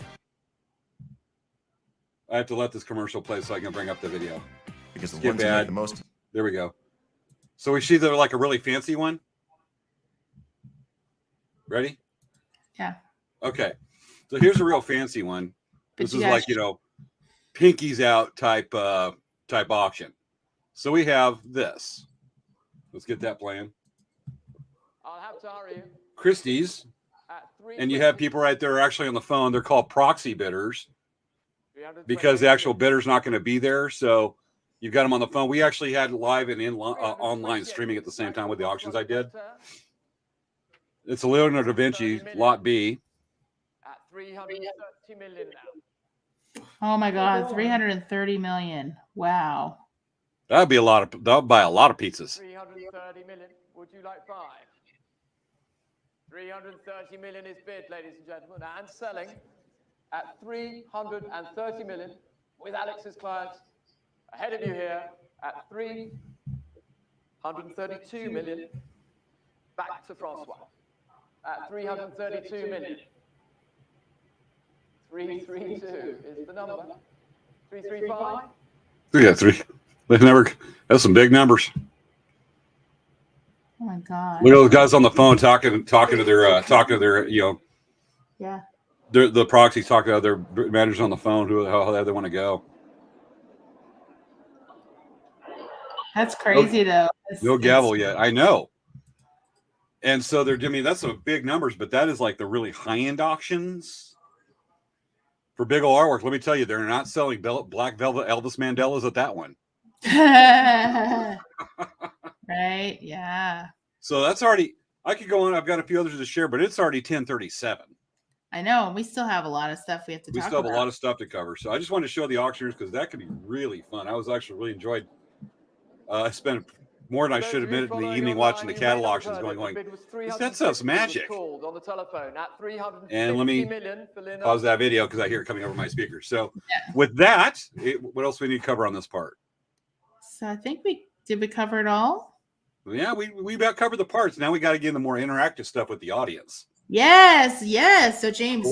I have to let this commercial play so I can bring up the video. Because the Skip ones who make ad. the most. There we go. So we see they're like a really fancy one. Ready? Yeah. Okay. So here's a real fancy one. But This you is guys- like, you know, pinkies out type auction. So we have this. Let's get that playing. I'll have to hurry you. Christie's. At And you have people right there actually on the phone. They're called proxy bidders because the actual bidder's not going to be there. So you've got them on the phone. We actually had live and online streaming at the same time with the auctions I did. It's a Leonardo da Vinci, Lot B. At 330 million now. Oh my God, 330 million. Wow. That'd be a lot of. That'll buy a lot of pizzas. 330 million. Would you like 5? 330 million is bid, ladies and gentlemen, and selling at 330 million with Alex's client ahead of you here at 332 million. Back to Francois at 332 million. 332 is the number. 335. We got three. They never. That's some big numbers. Oh my God. Look at those guys on the phone talking to their Yeah. the proxies talking to their managers on the phone who the hell they want to go. That's crazy though. No gavel yet. I know. And so they're, I mean, that's some big numbers, but that is like the really high-end auctions for big old artwork. Let me tell you, they're not selling black velvet Elvis Mandelas at that one. Right? Yeah. So that's already, I could go on. I've got a few others to share, but it's already 10:37. I know. We still have a lot of stuff we have to We talk still have about. a lot of stuff to cover. So I just wanted to show the auctioneers because that could be really fun. I was actually really enjoyed. I spent more than I should admit in the evening watching the cattle auctions going, that stuff's magic. And let me pause that video because I hear it coming over my speakers. So with that, what else we need to cover on this part? So I think we cover it all? Yeah, we about covered the parts. Now we got to get into more interactive stuff with the audience. Yes. So James,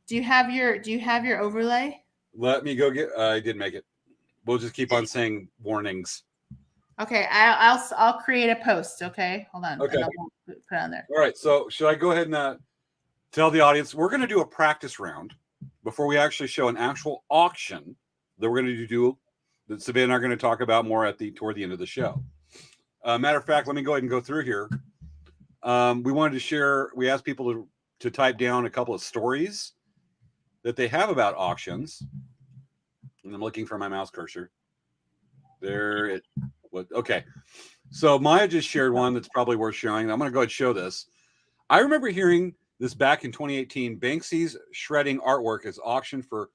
do you have your overlay? Let me go get. I did make it. We'll just keep on saying warnings. Okay, I'll create a post. Okay, hold on. Okay, put it on there. All right. So should I go ahead and tell the audience we're going to do a practice round before we actually show an actual auction that we're going to do that Sabine and I are going to talk about more toward the end of the show. Matter of fact, let me go ahead and go through here. We wanted to share. We asked people to type down a couple of stories that they have about auctions. And I'm looking for my mouse cursor. There it was. Okay. So Maya just shared one that's probably worth sharing. I'm going to go ahead and show this. I remember hearing this back in 2018. Banksy's shredding artwork is auctioned for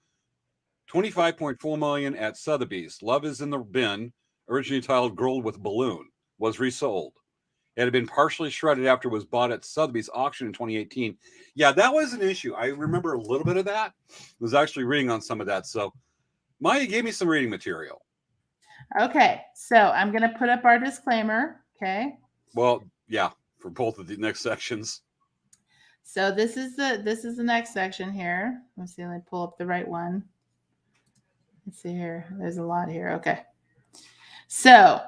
$25.4 million at Sotheby's. Love is in the Bin, originally titled Girl with Balloon, was resold. It had been partially shredded after it was bought at Sotheby's auction in 2018. Yeah, that was an issue. I remember a little bit of that. I was actually reading on some of that. So Maya gave me some reading material. Okay, so I'm going to put up our disclaimer. Okay. Well, yeah, for both of the next sections. So this is the next section here. Let's see. Let me pull up the right one. Let's see here. There's a lot here. Okay. So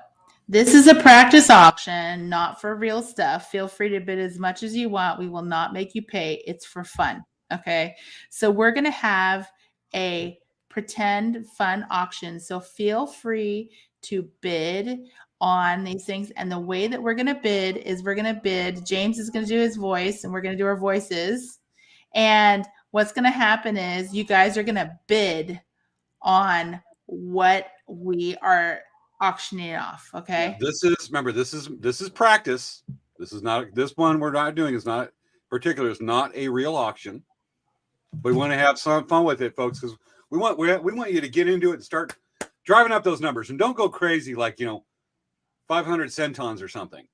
this is a practice auction, not for real stuff. Feel free to bid as much as you want. We will not make you pay. It's for fun. Okay. So we're going to have a pretend fun auction. So feel free to bid on these things. And the way that we're going to bid is James is going to do his voice and we're going to do our voices. And what's going to happen is you guys are going to bid on what we are auctioning off. Okay. Yeah, this is practice. This is not this one we're not doing is not particular. It's not a real auction. We want to have some fun with it, folks, because we want you to get into it and start driving up those numbers, and don't go crazy like 500 centons or something,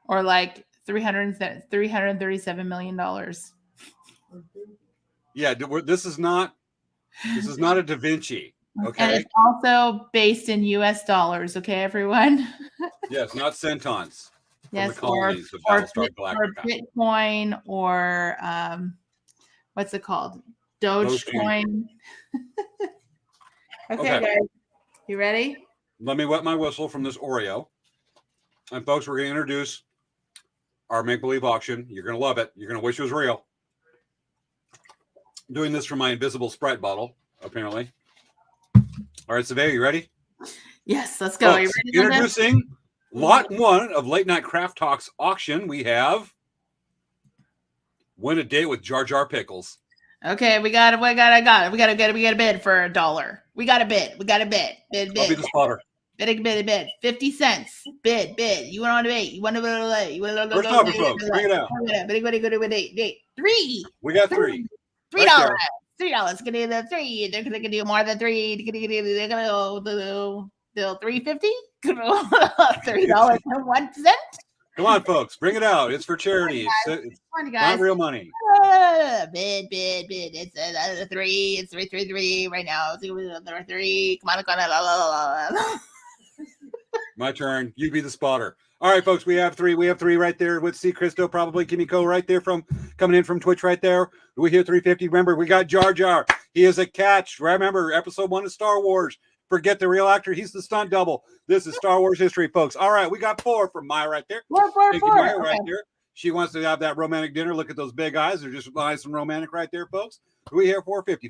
or like $337 million. Yeah, this is not a Da Vinci. Okay, and it's also based in U.S. dollars. Okay, everyone. Yes, not centons. Yes, from the colonies of Battlestar Galactica. Bitcoin, or what's it called? Dogecoin. Okay, guys, you ready? Let me wet my whistle from this Oreo. And folks, we're going to introduce our make-believe auction. You're going to love it. You're going to wish it was real. I'm doing this from my invisible Sprite bottle, apparently. All right, Savannah, you ready? Yes, let's go. Folks, you ready? Introducing lot 1 of Late Night Craft Talks auction. We have Win a Date with Jar Jar Pickles. Okay, we got it. We got a bid for $1. We got a bid. Bid. I'll be the spotter. Bid. 50 cents. Bid. You want to bid. You want to bid. You want to First number, folks. Bring it out. Bid. 3. We got 3. $3. $3. Gonna do the 3. They're gonna do more than 3. They're gonna go to $3.50. $3 and 1 cent. Come on, folks. Bring it out. It's for charity. It's not real money. Bid. It's 3. It's 3 right now. It's 3. Come on. My turn. You be the spotter. All right, folks. We have 3. We have 3 right there with C. Christo, probably Kimiko right there from coming in from Twitch right there. We hear 350. Remember, we got Jar Jar. He is a catch. Remember, episode 1 of Star Wars. Forget the real actor. He's the stunt double. This is Star Wars history, folks. All right, we got 4 from Maya right there. 4. Thank you, Maya, right there. She wants to have that romantic dinner. Look at those big eyes. They're just nice and romantic right there, folks. We have 450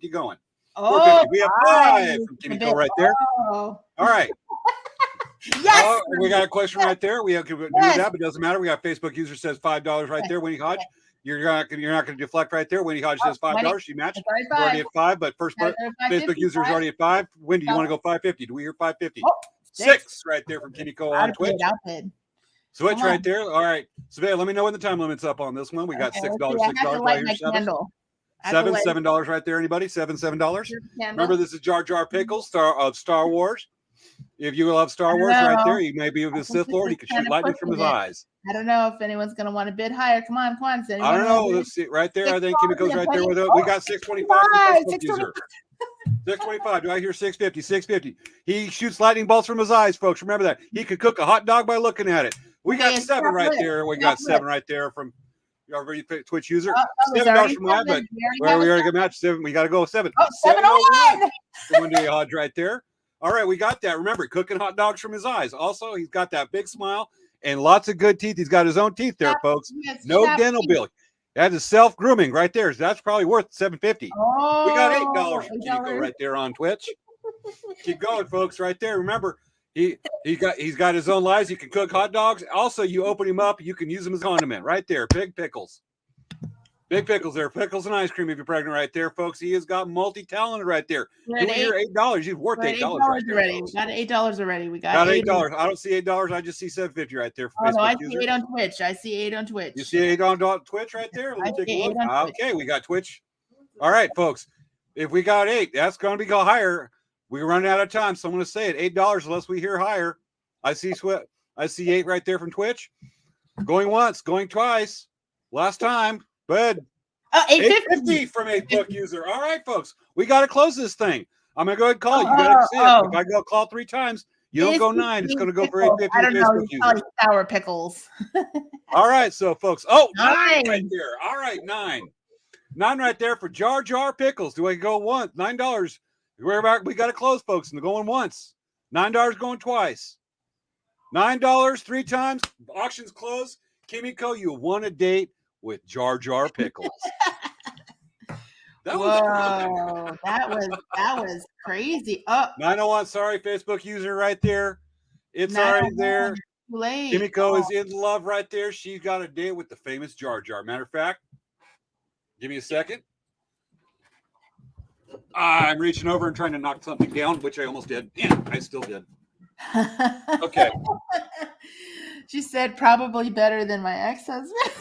going. 450. We have 5 from Kimiko right there. All right. Yes. We got a question right there. We have to do that, but it doesn't matter. We got Facebook user says $5 right there. Winnie Hodge, you're not going to deflect right there. Winnie Hodge says $5. She matched. We're already at 5, but first Facebook user is already at 5. Wendy, you want to go 550? Do we hear 550? 6 right there from Kimiko on Twitch. Switch right there. All right, Savannah, let me know when the time limit's up on this one. We got $6, $6 right here. $7 right there. Anybody? $7. Remember, this is Jar Jar Pickles, of Star Wars. If you love Star Wars right there, you may be with the Sith Lord. He can shoot lightning from his eyes. I don't know if anyone's going to want to bid higher. Come on. I don't know. Let's see. Right there, I think Kimiko's right there with it. We got 625. 625. Do I hear 650? 650. He shoots lightning bolts from his eyes, folks. Remember that. He could cook a hot dog by looking at it. We got 7 right there. We got 7 right there from our Twitch user. $7 from mine, but we already got match 7. We got to go 7. 701. Wendy Hodge right there. All right, we got that. Remember, cooking hot dogs from his eyes. Also, he's got that big smile and lots of good teeth. He's got his own teeth there, folks. No dental bill. That is self-grooming right there. That's probably worth $7.50. Oh, we got $8 from Kimiko right there on Twitch. Keep going, folks, right there. Remember, he's got his own lives. He can cook hot dogs. Also, you open him up, you can use him as condiment right there. Big pickles. Big pickles there. Pickles and ice cream if you're pregnant right there, folks. He has got multi-talented right there. Do we hear $8? He's worth $8 right there, already. We got $8 already. We got $8. I don't see $8. I just see $7.50 right there. Oh, no, I see 8 on Twitch. You see 8 on Twitch right there? Let me take a look. Okay, we got Twitch. All right, folks. If we got 8, that's going to go higher. We're running out of time, so I'm going to say it. $8 unless we hear higher. I see 8 right there from Twitch. Going once, going twice. Last time. Bid. $8.50 from a book user. All right, folks. We got to close this thing. I'm going to go ahead and call it. You got to see it. If I go call 3 times, you don't go 9. It's going to go for $8.50. I don't know. Probably sour pickles. All right, so folks. Oh, 9 9 right there. All right, 9. 9 right there for Jar Jar Pickles. Do I go once? $9. We got to close, folks. And going once. $9 going twice. $9 3 times. Auction's closed. Kimiko, you won a date with Jar Jar Pickles. That was crazy. Oh, 901. Sorry, Facebook user right there. It's already there. Kimiko is in love right there. She's got a date with the famous Jar Jar. Matter of fact, give me a second. I'm reaching over and trying to knock something down, which I almost did. Yeah, I still did. Okay. She said probably better than my ex-husband.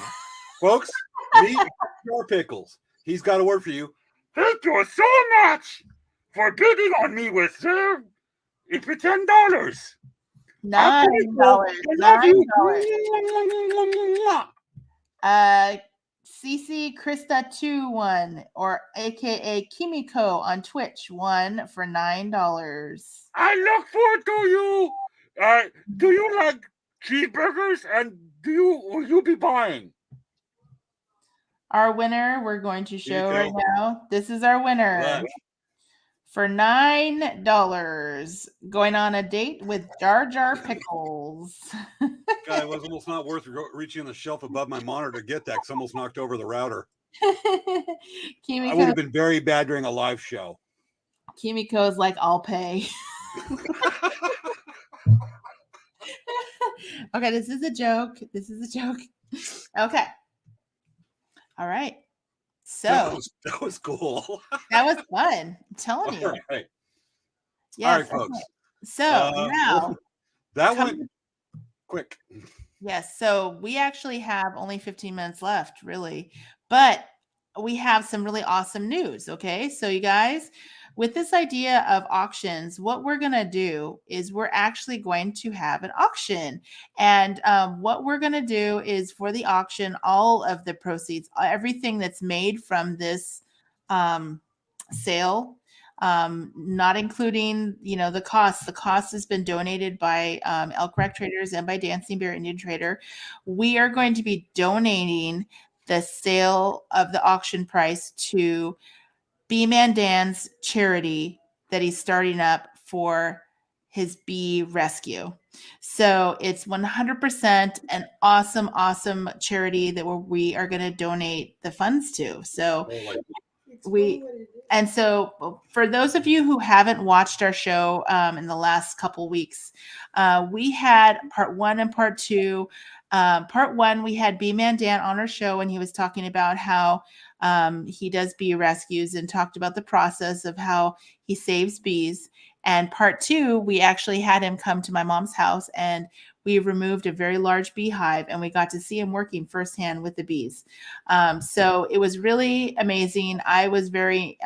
Folks, meet your pickles. He's got a word for you. Thank you so much for bidding on me with it's for $10. $9. $9. CC Krista 21 or aka Kimiko on Twitch 1 for $9. I look forward to you. Do you like cheeseburgers? And will you be buying? Our winner, we're going to show Kimiko. right now. This is our winner. Lunch. For $9, going on a date with Jar Jar Pickles. God, it was almost not worth reaching the shelf above my monitor to get that because I almost knocked over the router. I would have been very bad during a live show. Kimiko's like, I'll pay. Okay, this is a joke. Okay. All right. So that was cool. That was fun. I'm telling you. All right. Yes. All right, folks. Okay. So now that went quick. Yes. So we actually have only 15 minutes left, really, but we have some really awesome news. Okay. So you guys, with this idea of auctions, what we're going to do is we're actually going to have an auction. And what we're going to do is for the auction, all of the proceeds, everything that's made from this sale, not including, the cost. The cost has been donated by Elk Rack Traders and by Dancing Bear Indian Trader. We are going to be donating the sale of the auction price to B-Man Dan's charity that he's starting up for his bee rescue. So it's 100% an awesome charity that we are going to donate the funds to. So so for those of you who haven't watched our show in the last couple weeks, we had part 1 and part 2. Part 1, we had B-Man Dan on our show, and he was talking about how he does bee rescues and talked about the process of how he saves bees. And part 2, we actually had him come to my mom's house, and we removed a very large beehive, and we got to see him working firsthand with the bees. So it was really amazing. I was very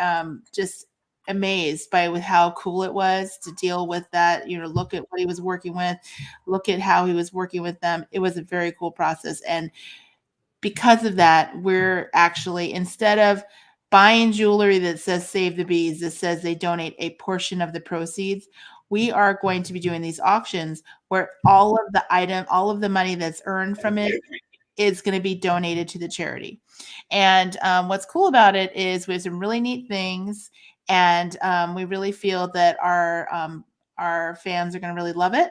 just amazed with how cool it was to deal with that. Look at what he was working with, look at how he was working with them. It was a very cool process. And because of that, we're actually, instead of buying jewelry that says save the bees, that says they donate a portion of the proceeds, we are going to be doing these auctions where all of the money that's earned from it is going to be donated to the charity. And what's cool about it is we have some really neat things, and we really feel that our fans are going to really love it.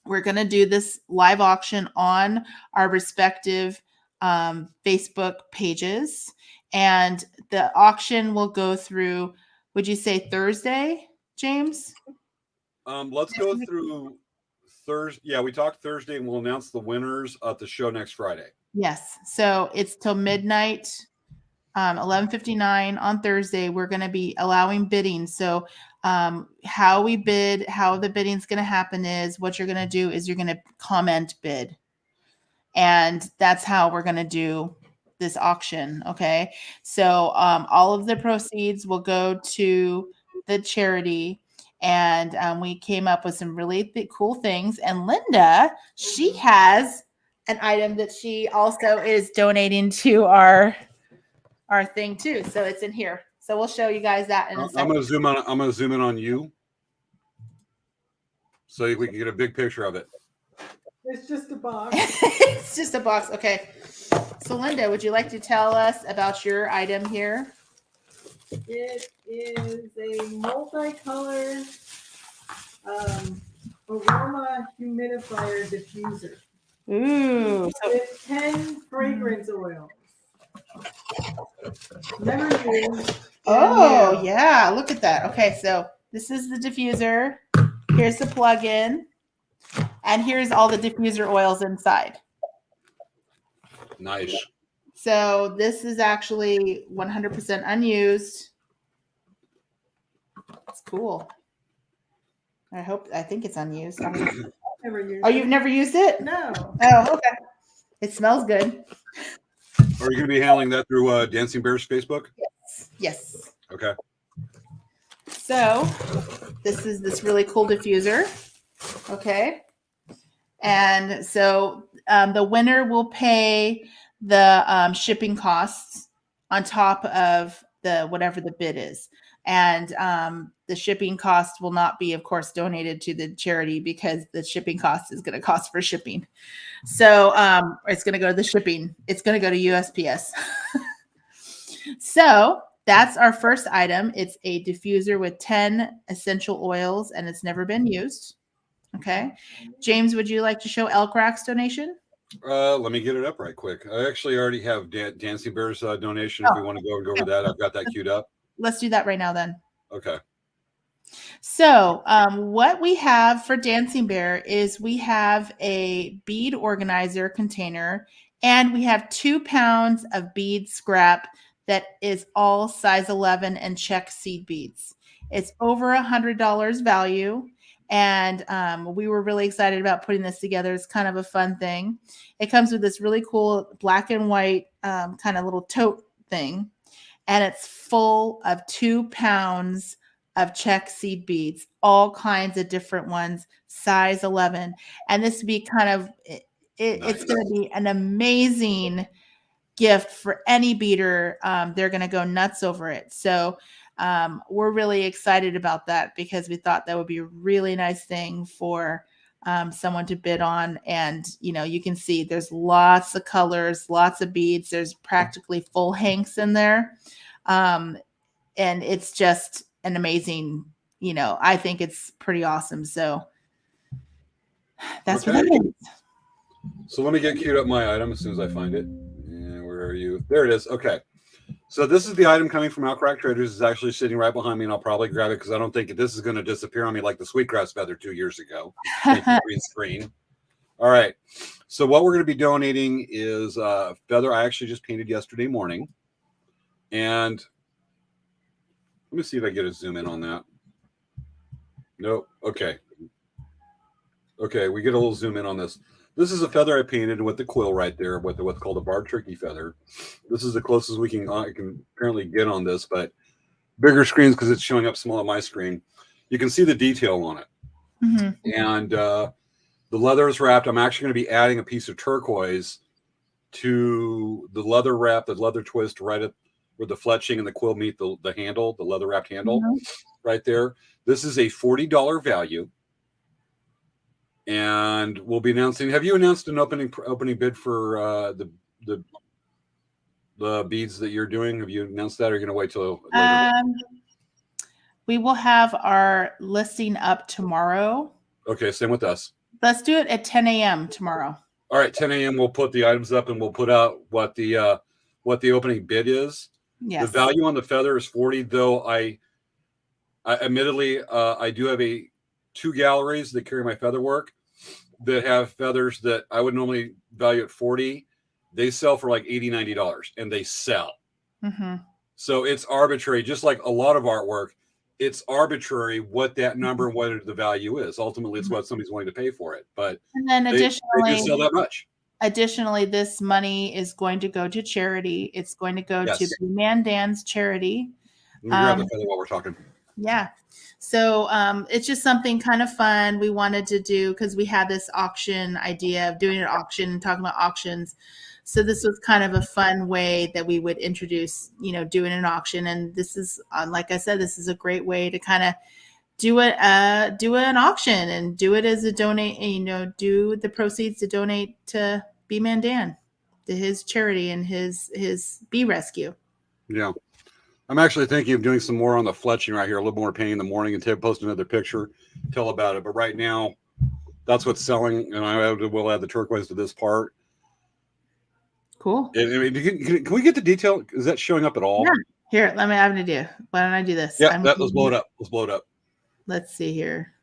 We're going to do this live auction on our respective Facebook pages, and the auction will go through, would you say Thursday, James? Let's go through Thursday. Yeah, we talked Thursday, and we'll announce the winners at the show next Friday. Yes. So it's till midnight, 11:59 on Thursday. We're going to be allowing bidding. So how we bid, how the bidding is going to happen is what you're going to do is you're going to comment bid. And that's how we're going to do this auction. Okay. So all of the proceeds will go to the charity. And we came up with some really cool things. And Linda, she has an item that she also is donating to our thing too. So it's in here. So we'll show you guys that in a second. I'm gonna zoom in on you so we can get a big picture of it. It's just a box. It's just a box. Okay. So Linda, would you like to tell us about your item here? It is a multicolored aroma humidifier diffuser. Ooh. With 10 fragrance oils. Never used. Oh, yeah. Look at that. Okay, so this is the diffuser. Here's the plug-in. And here's all the diffuser oils inside. Nice. So this is actually 100% unused. It's cool. I think it's unused. Never used Oh, you've it. never used it? No. Oh, okay. It smells good. Are you going to be handling that through Dancing Bears Facebook? Yes. Okay. So this is this really cool diffuser. Okay. And so the winner will pay the shipping costs on top of the whatever the bid is. And the shipping cost will not be, of course, donated to the charity because the shipping cost is going to cost for shipping. So it's going to go to the shipping. It's going to go to USPS. So that's our first item. It's a diffuser with 10 essential oils and it's never been used. Okay. James, would you like to show Elk Rack's donation? Let me get it up right quick. I actually already have Dancing Bears donation. If we want to go and go over that, I've got that queued up. Let's do that right now then. Okay. So what we have for Dancing Bear is we have a bead organizer container and we have 2 pounds of bead scrap that is all size 11 and check seed beads. It's over $100 value. And we were really excited about putting this together. It's kind of a fun thing. It comes with this really cool black and white kind of little tote thing. And it's full of 2 pounds of check seed beads, all kinds of different ones, size 11. And this would be kind of, it's going to be an amazing gift for any beater. They're going to go nuts over it. So we're really excited about that because we thought that would be a really nice thing for someone to bid on. And, you know, you can see there's lots of colors, lots of beads. There's practically full hanks in there. And it's just an amazing, you know, I think it's pretty awesome. So that's what it is. So let me get queued up my item as soon as I find it. And where are you? There it is. Okay. So this is the item coming from Elk Rack Traders. It's actually sitting right behind me, and I'll probably grab it because I don't think this is going to disappear on me like the sweetgrass feather 2 years ago. Thank you, green screen. All right. So what we're going to be donating is a feather I actually just painted yesterday morning. And let me see if I get a zoom in on that. Nope. Okay. Okay, we get a little zoom in on this. This is a feather I painted with the quill right there, with what's called a barred turkey feather. This is the closest I can apparently get on this, but bigger screens because it's showing up small on my screen. You can see the detail on it. Mm-hmm. And the leather is wrapped. I'm actually going to be adding a piece of turquoise to the leather wrap, the leather twist right at where the fletching and the quill meet the handle, the leather wrapped handle right there. This is a $40 value. And we'll be announcing. Have you announced an opening bid for the beads that you're doing? Have you announced that, or are you going to wait till later? We will have our listing up tomorrow. Okay, same with us. Let's do it at 10 a.m. tomorrow. All right, 10 a.m. We'll put the items up and we'll put out what the opening bid is. Yes. The value on the feather is $40, though I admittedly I do have 2 galleries that carry my feather work that have feathers that I would normally value at $40. They sell for like $80, $90, and they sell. Mm-hmm. So it's arbitrary, just like a lot of artwork. It's arbitrary what that number and what the value is. Ultimately, it's what somebody's willing to pay for it. But and then additionally, they just sell that much. Additionally, this money is going to go to charity. It's going to go to Man Dan's charity. Let me grab the feather while we're talking. Yeah. So it's just something kind of fun we wanted to do because we had this auction idea of doing an auction and talking about auctions. So this was kind of a fun way that we would introduce, you know, doing an auction. And this is, like I said, this is a great way to kind of do an auction and do it as a donate, you know, do the proceeds to donate to Be Man Dan, to his charity and his bee rescue. Yeah. I'm actually thinking of doing some more on the fletching right here, a little more painting in the morning and post another picture, tell about it. But right now, that's what's selling, and we'll add the turquoise to this part. Cool. Can we get the detail? Is that showing up at all? Yeah. Here, let me have an idea. Why don't I do this? Yeah, let's blow it up. Let's blow it up. Let's see here.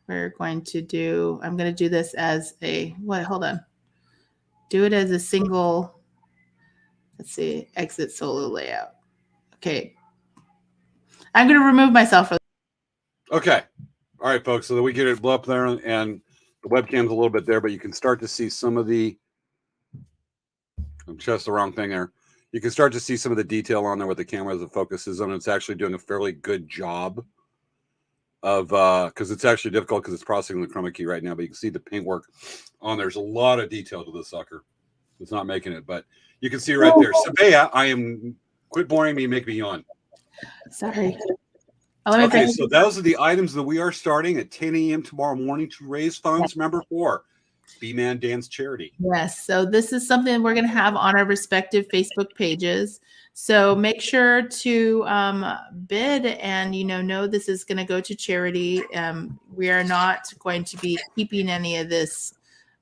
I'm going to do this as hold on. Do it as a single, let's see, exit solo layout. Okay. I'm going to remove myself. Okay. All right, folks. So that we get it blow up there. And The webcam's a little bit there, but you can start to see some of the. I'm just the wrong thing there. You can start to see some of the detail on there with the camera as it focuses on. It's actually doing a fairly good job of because it's actually difficult because it's processing the chroma key right now. But you can see the paintwork on. There's a lot of detail to this sucker. It's not making it, but you can see right there. Sabea, I am quit boring me, make me yawn. Sorry. Okay, so those are the items that we are starting at 10 a.m. tomorrow morning to raise funds. Remember, for B-Man Dance Charity. Yes. So this is something we're going to have on our respective Facebook pages. So make sure to bid and, know this is going to go to charity. We are not going to be keeping any of this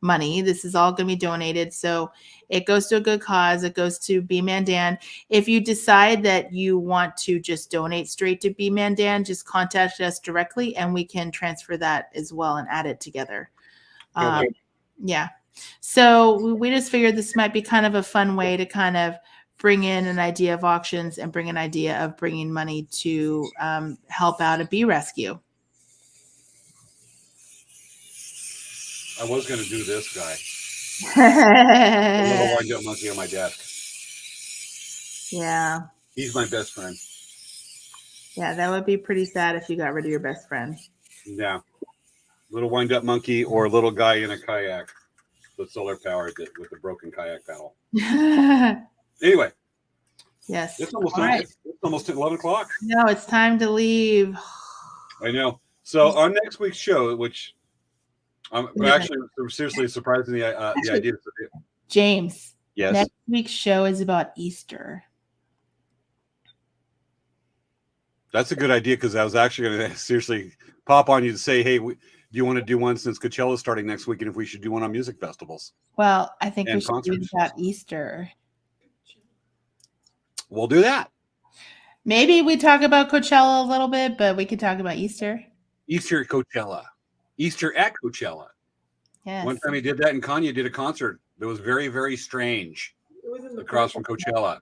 money. This is all going to be donated. So it goes to a good cause. It goes to B-Man Dan. If you decide that you want to just donate straight to B-Man Dan, just contact us directly and we can transfer that as well and add it together. Okay. Yeah. So we just figured this might be kind of a fun way to kind of bring in an idea of auctions and bring an idea of bringing money to help out a bee rescue. I was going to do this guy. A little wind-up monkey on my desk. Yeah. He's my best friend. Yeah, that would be pretty sad if you got rid of your best friend. Yeah. Little wind-up monkey or a little guy in a kayak with solar power with a broken kayak paddle. Anyway. Yes. It's almost right. It's almost 11 o'clock. No, it's time to leave. I know. So on next week's show, which I'm actually seriously surprised in the idea. James. Yes. Next week's show is about Easter. That's a good idea because I was actually going to seriously pop on you to say, hey, do you want to do one since Coachella's starting next week, and if we should do one on music festivals? Well, I think and we should do about Easter. We'll do that. Maybe we talk about Coachella a little bit, but we could talk about Easter. Easter at Coachella. Easter at Coachella. Yes. One time he did that, and Kanye did a concert that was very, very strange across from Coachella.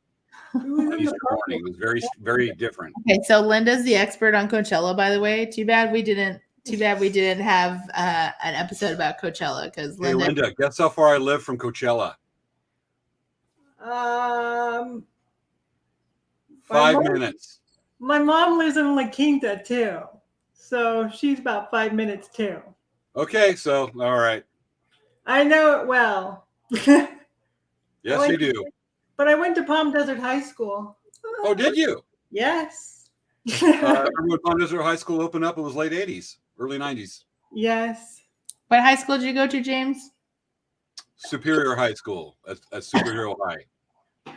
On Easter morning. It was very, very different. Okay, so Linda's the expert on Coachella, by the way. Too bad we didn't have an episode about Coachella because Hey, Linda, guess how far I live from Coachella? 5 minutes. My mom lives in La Quinta too, so she's about 5 minutes too. Okay, so all right. I know it well. Yes, you do. But I went to Palm Desert High School. Oh, did you? Yes. Remember when Palm Desert High School opened up? It was late 80s, early 90s. Yes. What high school did you go to, James? Superior High School at Superior High.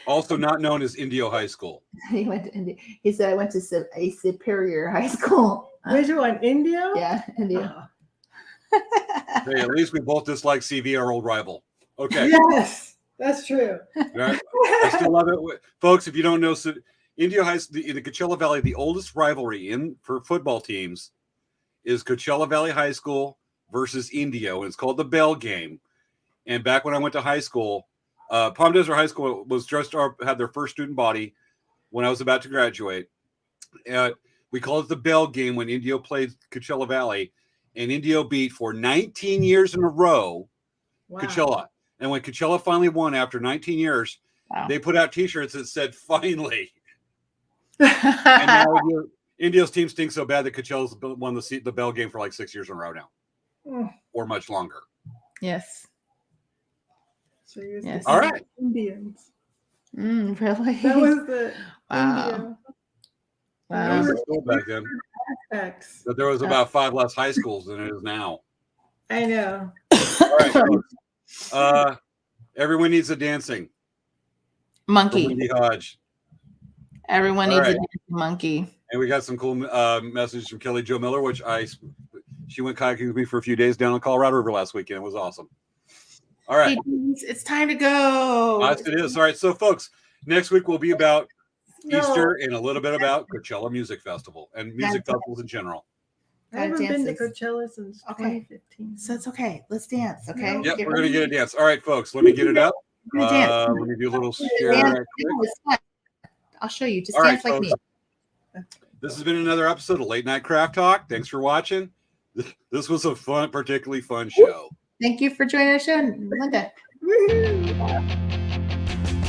Also not known as Indio High School. He went to India. He said I went to a Superior High School. Which one? India? Yeah, India. Hey, at least we both dislike CV, our old rival. Okay. Yes, that's true. Right? I still love it. Folks, if you don't know, Indio High in the Coachella Valley, the oldest rivalry for football teams is Coachella Valley High School versus Indio, and it's called the Bell Game. And back when I went to high school, Palm Desert High School was had their first student body when I was about to graduate. We called it the Bell Game when Indio played Coachella Valley, and Indio beat for 19 years in a row Coachella. And when Coachella finally won after 19 years, they put out T-shirts that said "Finally." And now Indio's team stinks so bad that Coachella's won the Bell Game for like 6 years in a row now, or much longer. Yes. So you're All right. Indians. Really? That was the Wow. India. That was the school back then. X. But there was about 5 less high schools than it is now. I know. All right, folks. Everyone needs a dancing Monkey. Wendy Hodge. Everyone needs a dancing monkey. And we got some cool messages from Kelly Jo Miller, which she went kayaking with me for a few days down on Colorado River last weekend. It was awesome. All right. It's time to go. Yes, it is. All right. So, folks, next week will be about Easter and a little bit about Coachella Music Festival and music festivals in general. I haven't been to Coachella since 2015. So it's okay. Let's dance. Okay. Yep, we're gonna get a dance. All right, folks. Let me get it up. Let me do a little share. I'll show you. Just All dance right, like folks. me. This has been another episode of Late Night Craft Talk. Thanks for watching. This was a fun, particularly fun show. Thank you for joining our show, Linda.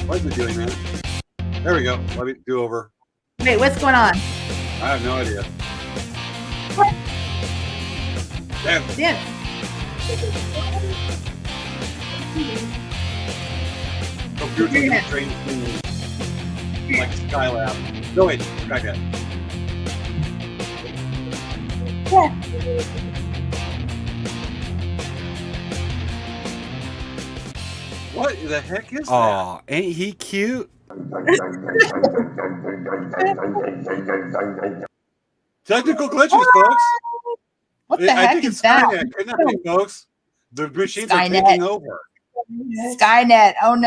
Why is it doing that? There we go. Let me do over. Wait, what's going on? I have no idea. Damn. Yeah. Computer trained like Skylab. No wait, Skynet. What the heck is that? Aw, ain't he cute? Technical glitches, folks. What the I heck think is it's that? Skynet. Good night, folks. The machines are Skynet. taking over. Skynet. Oh no.